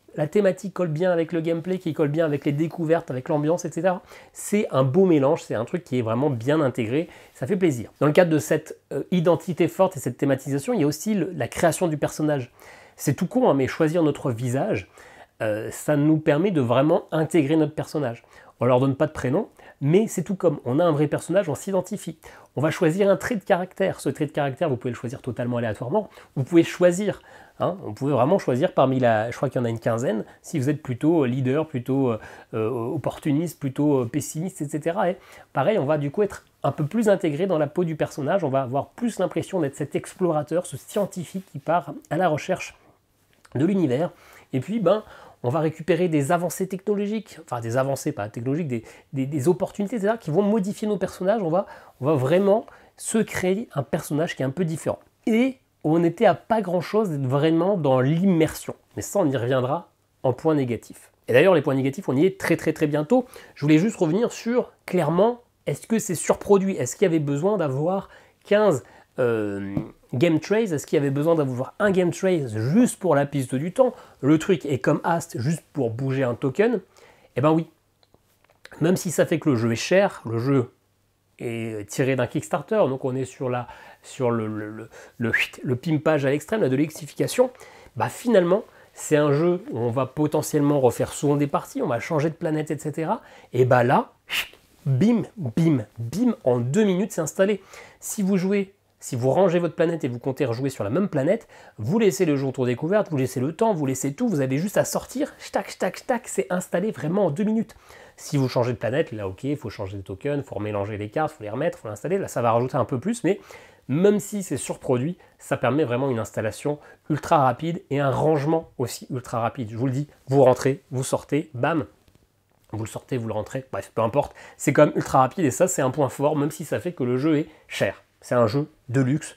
colle bien avec le gameplay, qui colle bien avec les découvertes, avec l'ambiance, etc. C'est un beau mélange, c'est un truc qui est vraiment bien intégré, ça fait plaisir. Dans le cadre de cette identité forte et cette thématisation, il y a aussi la création du personnage. C'est tout con, hein, mais choisir notre visage, ça nous permet de vraiment intégrer notre personnage. On leur donne pas de prénom, mais c'est tout comme. On a un vrai personnage, on s'identifie. On va choisir un trait de caractère. Ce trait de caractère, vous pouvez le choisir totalement aléatoirement. Vous pouvez choisir, vous pouvez vraiment choisir parmi je crois qu'il y en a une quinzaine, si vous êtes plutôt leader, plutôt opportuniste, plutôt pessimiste, etc. Et pareil, on va du coup être un peu plus intégré dans la peau du personnage. On va avoir plus l'impression d'être cet explorateur, ce scientifique qui part à la recherche de l'univers. Et puis, on va récupérer des avancées technologiques, enfin des avancées, pas technologiques, des opportunités, etc., qui vont modifier nos personnages. On va vraiment se créer un personnage qui est un peu différent. Et on n'était à pas grand-chose d'être vraiment dans l'immersion. Mais ça, on y reviendra en point négatif. Et d'ailleurs, les points négatifs, on y est très très très bientôt. Je voulais juste revenir sur, clairement, est-ce que c'est surproduit? Est-ce qu'il y avait besoin d'avoir 15 game trays? Est-ce qu'il y avait besoin d'avoir un game tray juste pour la piste du temps? Le truc est comme Ast, juste pour bouger un token? Eh ben oui. Même si ça fait que le jeu est cher, le jeu est tiré d'un Kickstarter, donc on est sur le pimpage à l'extrême, de l'exification, finalement, c'est un jeu où on va potentiellement refaire souvent des parties, on va changer de planète, etc. Et là, bim, bim, bim, en 2 minutes, c'est installé. Si vous rangez votre planète et vous comptez rejouer sur la même planète, vous laissez le jeu autour découverte, vous laissez le temps, vous laissez tout, vous avez juste à sortir, tac, tac, tac, c'est installé vraiment en 2 minutes. Si vous changez de planète, là ok, il faut changer de token, il faut remélanger les cartes, il faut les remettre, il faut l'installer, là ça va rajouter un peu plus, mais même si c'est surproduit, ça permet vraiment une installation ultra rapide et un rangement aussi ultra rapide. Je vous le dis, vous rentrez, vous sortez, bam, vous le sortez, vous le rentrez, bref, peu importe, c'est quand même ultra rapide et ça c'est un point fort, même si ça fait que le jeu est cher. C'est un jeu de luxe.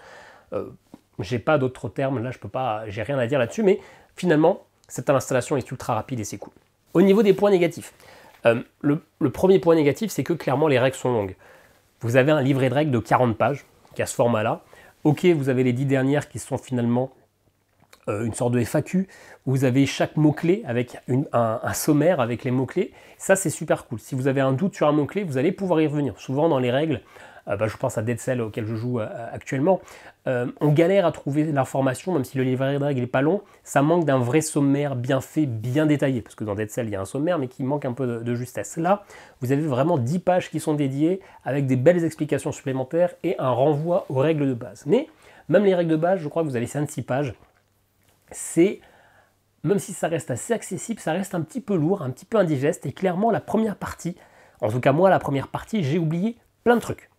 J'ai pas d'autres termes, là je peux pas, j'ai rien à dire là-dessus, mais finalement, cette installation est ultra rapide et c'est cool. Au niveau des points négatifs, le premier point négatif, c'est que clairement les règles sont longues. Vous avez un livret de règles de 40 pages, qui a ce format-là. Ok, vous avez les 10 dernières qui sont finalement une sorte de FAQ, où vous avez chaque mot-clé avec un sommaire avec les mots-clés. Ça, c'est super cool. Si vous avez un doute sur un mot-clé, vous allez pouvoir y revenir. Souvent, dans les règles, je pense à Dead Cell auquel je joue actuellement, on galère à trouver l'information, même si le livret de règles n'est pas long, ça manque d'un vrai sommaire bien fait, bien détaillé, parce que dans Dead Cell, il y a un sommaire, mais qui manque un peu de justesse. Là, vous avez vraiment 10 pages qui sont dédiées, avec des belles explications supplémentaires et un renvoi aux règles de base. Mais, même les règles de base, je crois que vous avez 5-6 pages, même si ça reste assez accessible, ça reste un petit peu lourd, un petit peu indigeste, et clairement, la première partie, en tout cas moi, la première partie, j'ai oublié plein de trucs.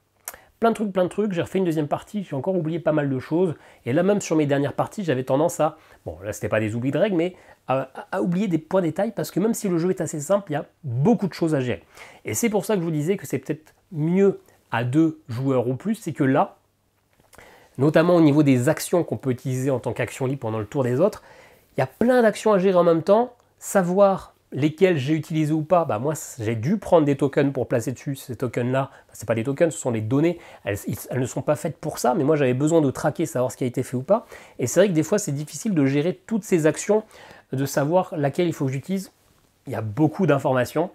Plein de trucs, j'ai refait une deuxième partie, j'ai encore oublié pas mal de choses, et là même sur mes dernières parties, j'avais tendance à, bon là c'était pas des oublis de règles, mais à oublier des points détails, parce que même si le jeu est assez simple, il y a beaucoup de choses à gérer. Et c'est pour ça que je vous disais que c'est peut-être mieux à 2 joueurs ou plus, c'est que là, notamment au niveau des actions qu'on peut utiliser en tant qu'action libre pendant le tour des autres, il y a plein d'actions à gérer en même temps, savoir lesquels j'ai utilisé ou pas, moi j'ai dû prendre des tokens pour placer dessus. Ces tokens-là, c'est pas des tokens, ce sont des données, elles ne sont pas faites pour ça, mais moi j'avais besoin de traquer, savoir ce qui a été fait ou pas. Et c'est vrai que des fois c'est difficile de gérer toutes ces actions, de savoir laquelle il faut que j'utilise. Il y a beaucoup d'informations,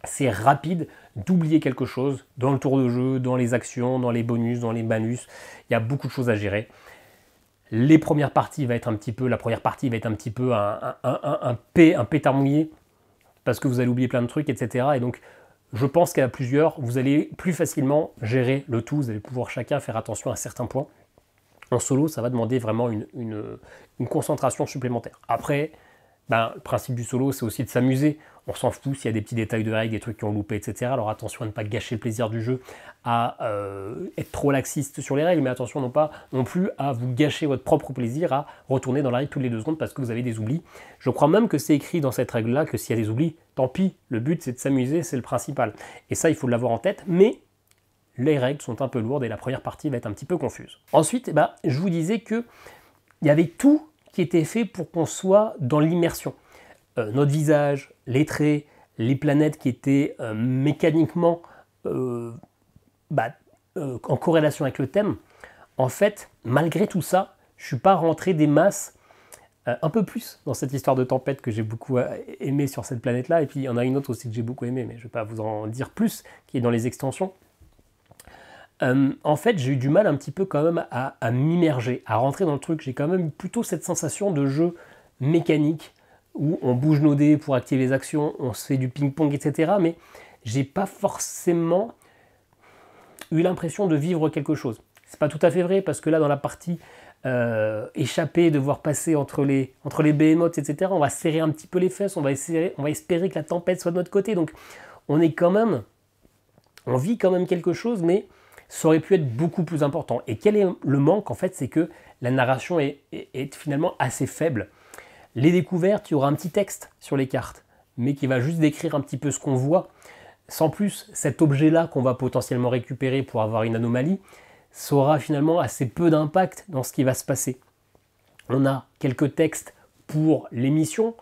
c'est rapide d'oublier quelque chose dans le tour de jeu, dans les actions, dans les bonus, dans les malus. Il y a beaucoup de choses à gérer. Les premières parties va être un petit peu, la première partie va être un petit peu un pétard mouillé, parce que vous allez oublier plein de trucs, etc. Et donc, je pense qu'à plusieurs, vous allez plus facilement gérer le tout, vous allez pouvoir chacun faire attention à certains points. En solo, ça va demander vraiment une concentration supplémentaire. Après, le principe du solo, c'est aussi de s'amuser. On s'en fout s'il y a des petits détails de règles, des trucs qui ont loupé, etc. Alors attention à ne pas gâcher le plaisir du jeu, à être trop laxiste sur les règles, mais attention non plus à vous gâcher votre propre plaisir, à retourner dans la règle toutes les 2 secondes parce que vous avez des oublis. Je crois même que c'est écrit dans cette règle-là que s'il y a des oublis, tant pis, le but c'est de s'amuser, c'est le principal. Et ça, il faut l'avoir en tête, mais les règles sont un peu lourdes et la première partie va être un petit peu confuse. Ensuite, je vous disais qu'il y avait tout qui était fait pour qu'on soit dans l'immersion. Notre visage, les traits, les planètes qui étaient mécaniquement en corrélation avec le thème. En fait, malgré tout ça, je ne suis pas rentré des masses un peu plus dans cette histoire de tempête que j'ai beaucoup aimé sur cette planète-là. Et puis il y en a une autre aussi que j'ai beaucoup aimé, mais je ne vais pas vous en dire plus, qui est dans les extensions. En fait, j'ai eu du mal un petit peu quand même à m'immerger, à rentrer dans le truc. J'ai quand même plutôt cette sensation de jeu mécanique, où on bouge nos dés pour activer les actions, on se fait du ping-pong, etc. Mais j'ai pas forcément eu l'impression de vivre quelque chose. C'est pas tout à fait vrai, parce que là, dans la partie échappée, devoir passer entre les behemoths, etc., on va serrer un petit peu les fesses, on va espérer que la tempête soit de notre côté. Donc, on vit quand même quelque chose, mais ça aurait pu être beaucoup plus important. Et quel est le manque, en fait, c'est que la narration est finalement assez faible. Les découvertes, il y aura un petit texte sur les cartes, mais qui va juste décrire un petit peu ce qu'on voit. Sans plus, cet objet-là qu'on va potentiellement récupérer pour avoir une anomalie, ça aura finalement assez peu d'impact dans ce qui va se passer. On a quelques textes pour l'émission,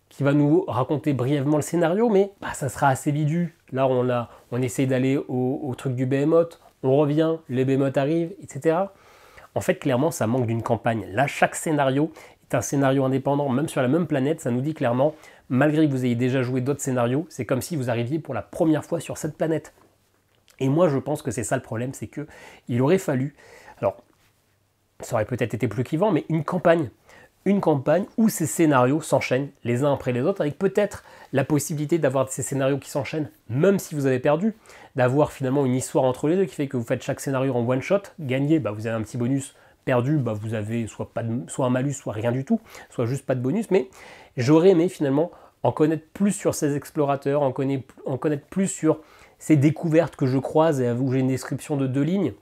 qui va nous raconter brièvement le scénario, mais ça sera assez bidu. Là, on essaye d'aller au truc du behemoth, on revient, les behemoths arrivent, etc. En fait, clairement, ça manque d'une campagne. Là, chaque scénario est un scénario indépendant, même sur la même planète, ça nous dit clairement, malgré que vous ayez déjà joué d'autres scénarios, c'est comme si vous arriviez pour la première fois sur cette planète. Et moi, je pense que c'est ça le problème, c'est qu'il aurait fallu, alors, ça aurait peut-être été plus clivant, mais une campagne où ces scénarios s'enchaînent les uns après les autres, avec peut-être la possibilité d'avoir ces scénarios qui s'enchaînent, même si vous avez perdu, d'avoir finalement une histoire entre les deux qui fait que vous faites chaque scénario en one shot, gagné, vous avez un petit bonus, perdu, vous avez soit un malus, soit rien du tout, soit juste pas de bonus, mais j'aurais aimé finalement en connaître plus sur ces explorateurs, en connaître plus sur ces découvertes que je croise et où j'ai une description de 2 lignes.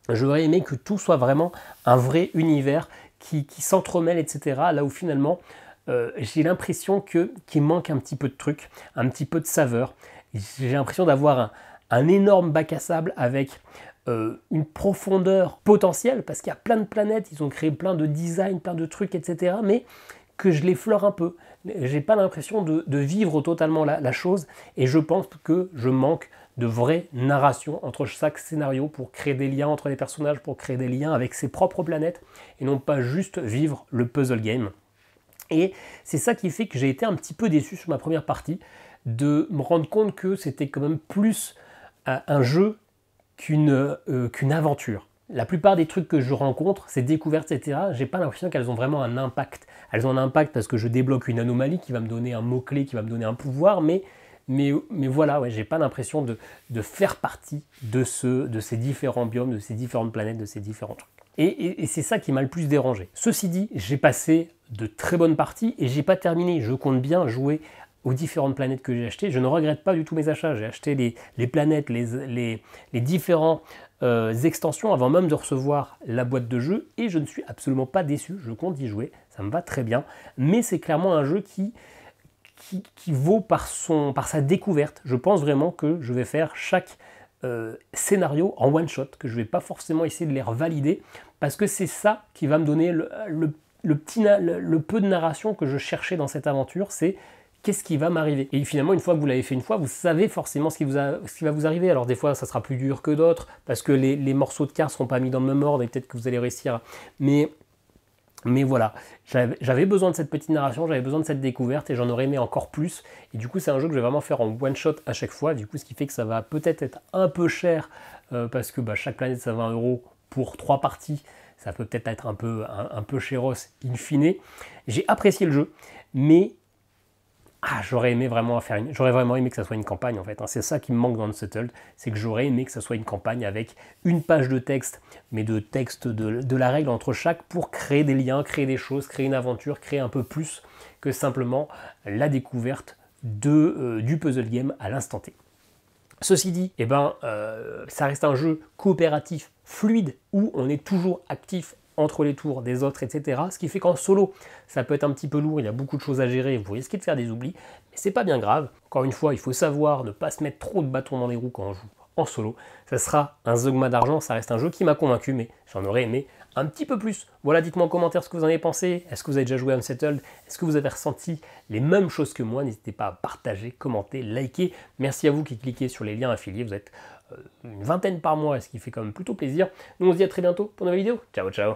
J'aurais aimé que tout soit vraiment un vrai univers qui s'entremêle, etc. Là où finalement, j'ai l'impression qu'il manque un petit peu de trucs, un petit peu de saveur. J'ai l'impression d'avoir un énorme bac à sable avec une profondeur potentielle, parce qu'il y a plein de planètes, ils ont créé plein de designs, plein de trucs, etc. Mais que je l'effleure un peu. J'ai pas l'impression de vivre totalement la chose, et je pense que je manque de vraie narration entre chaque scénario pour créer des liens entre les personnages, pour créer des liens avec ses propres planètes, et non pas juste vivre le puzzle game. Et c'est ça qui fait que j'ai été un petit peu déçu sur ma première partie, de me rendre compte que c'était quand même plus un jeu qu'une aventure. La plupart des trucs que je rencontre, ces découvertes, etc., j'ai pas l'impression qu'elles ont vraiment un impact. Elles ont un impact parce que je débloque une anomalie qui va me donner un mot-clé, qui va me donner un pouvoir, mais voilà, j'ai pas l'impression de faire partie de ces différents biomes, de ces différentes planètes, de ces différents trucs. Et c'est ça qui m'a le plus dérangé. Ceci dit, j'ai passé de très bonnes parties et j'ai pas terminé. Je compte bien jouer aux différentes planètes que j'ai achetées. Je ne regrette pas du tout mes achats. J'ai acheté les planètes, les différents extensions avant même de recevoir la boîte de jeu, et je ne suis absolument pas déçu. Je compte y jouer, ça me va très bien. Mais c'est clairement un jeu qui vaut par sa découverte. Je pense vraiment que je vais faire chaque scénario en one shot, que je ne vais pas forcément essayer de les revalider, parce que c'est ça qui va me donner le peu de narration que je cherchais dans cette aventure, c'est qu'est-ce qui va m'arriver. Et finalement, une fois que vous l'avez fait une fois, vous savez forcément ce qui va vous arriver. Alors des fois, ça sera plus dur que d'autres, parce que les morceaux de cartes ne seront pas mis dans le même ordre, et peut-être que vous allez réussir. Mais voilà, j'avais besoin de cette petite narration, j'avais besoin de cette découverte, et j'en aurais aimé encore plus. Et du coup, c'est un jeu que je vais vraiment faire en one shot à chaque fois. Du coup, ce qui fait que ça va peut-être être un peu cher, parce que chaque planète, ça va 20 € pour 3 parties. ça peut peut-être être un peu chéros in fine. J'ai apprécié le jeu, mais j'aurais vraiment aimé que ça soit une campagne en fait. C'est ça qui me manque dans Unsettled, c'est que j'aurais aimé que ça soit une campagne avec une page de texte, mais de texte de la règle entre chaque pour créer des liens, créer des choses, créer une aventure, créer un peu plus que simplement la découverte du puzzle game à l'instant T. Ceci dit, ça reste un jeu coopératif, fluide, où on est toujours actif entre les tours des autres, etc. Ce qui fait qu'en solo, ça peut être un petit peu lourd, il y a beaucoup de choses à gérer, vous risquez de faire des oublis, mais c'est pas bien grave. Encore une fois, il faut savoir ne pas se mettre trop de bâtons dans les roues quand on joue en solo. Ça sera un Zeugma d'argent, ça reste un jeu qui m'a convaincu, mais j'en aurais aimé un petit peu plus. Voilà, dites-moi en commentaire ce que vous en avez pensé. Est-ce que vous avez déjà joué à Unsettled? Est-ce que vous avez ressenti les mêmes choses que moi? N'hésitez pas à partager, commenter, liker. Merci à vous qui cliquez sur les liens affiliés. Vous êtes une vingtaine par mois, ce qui fait quand même plutôt plaisir. Nous on se dit à très bientôt pour une nouvelle vidéo. Ciao, ciao.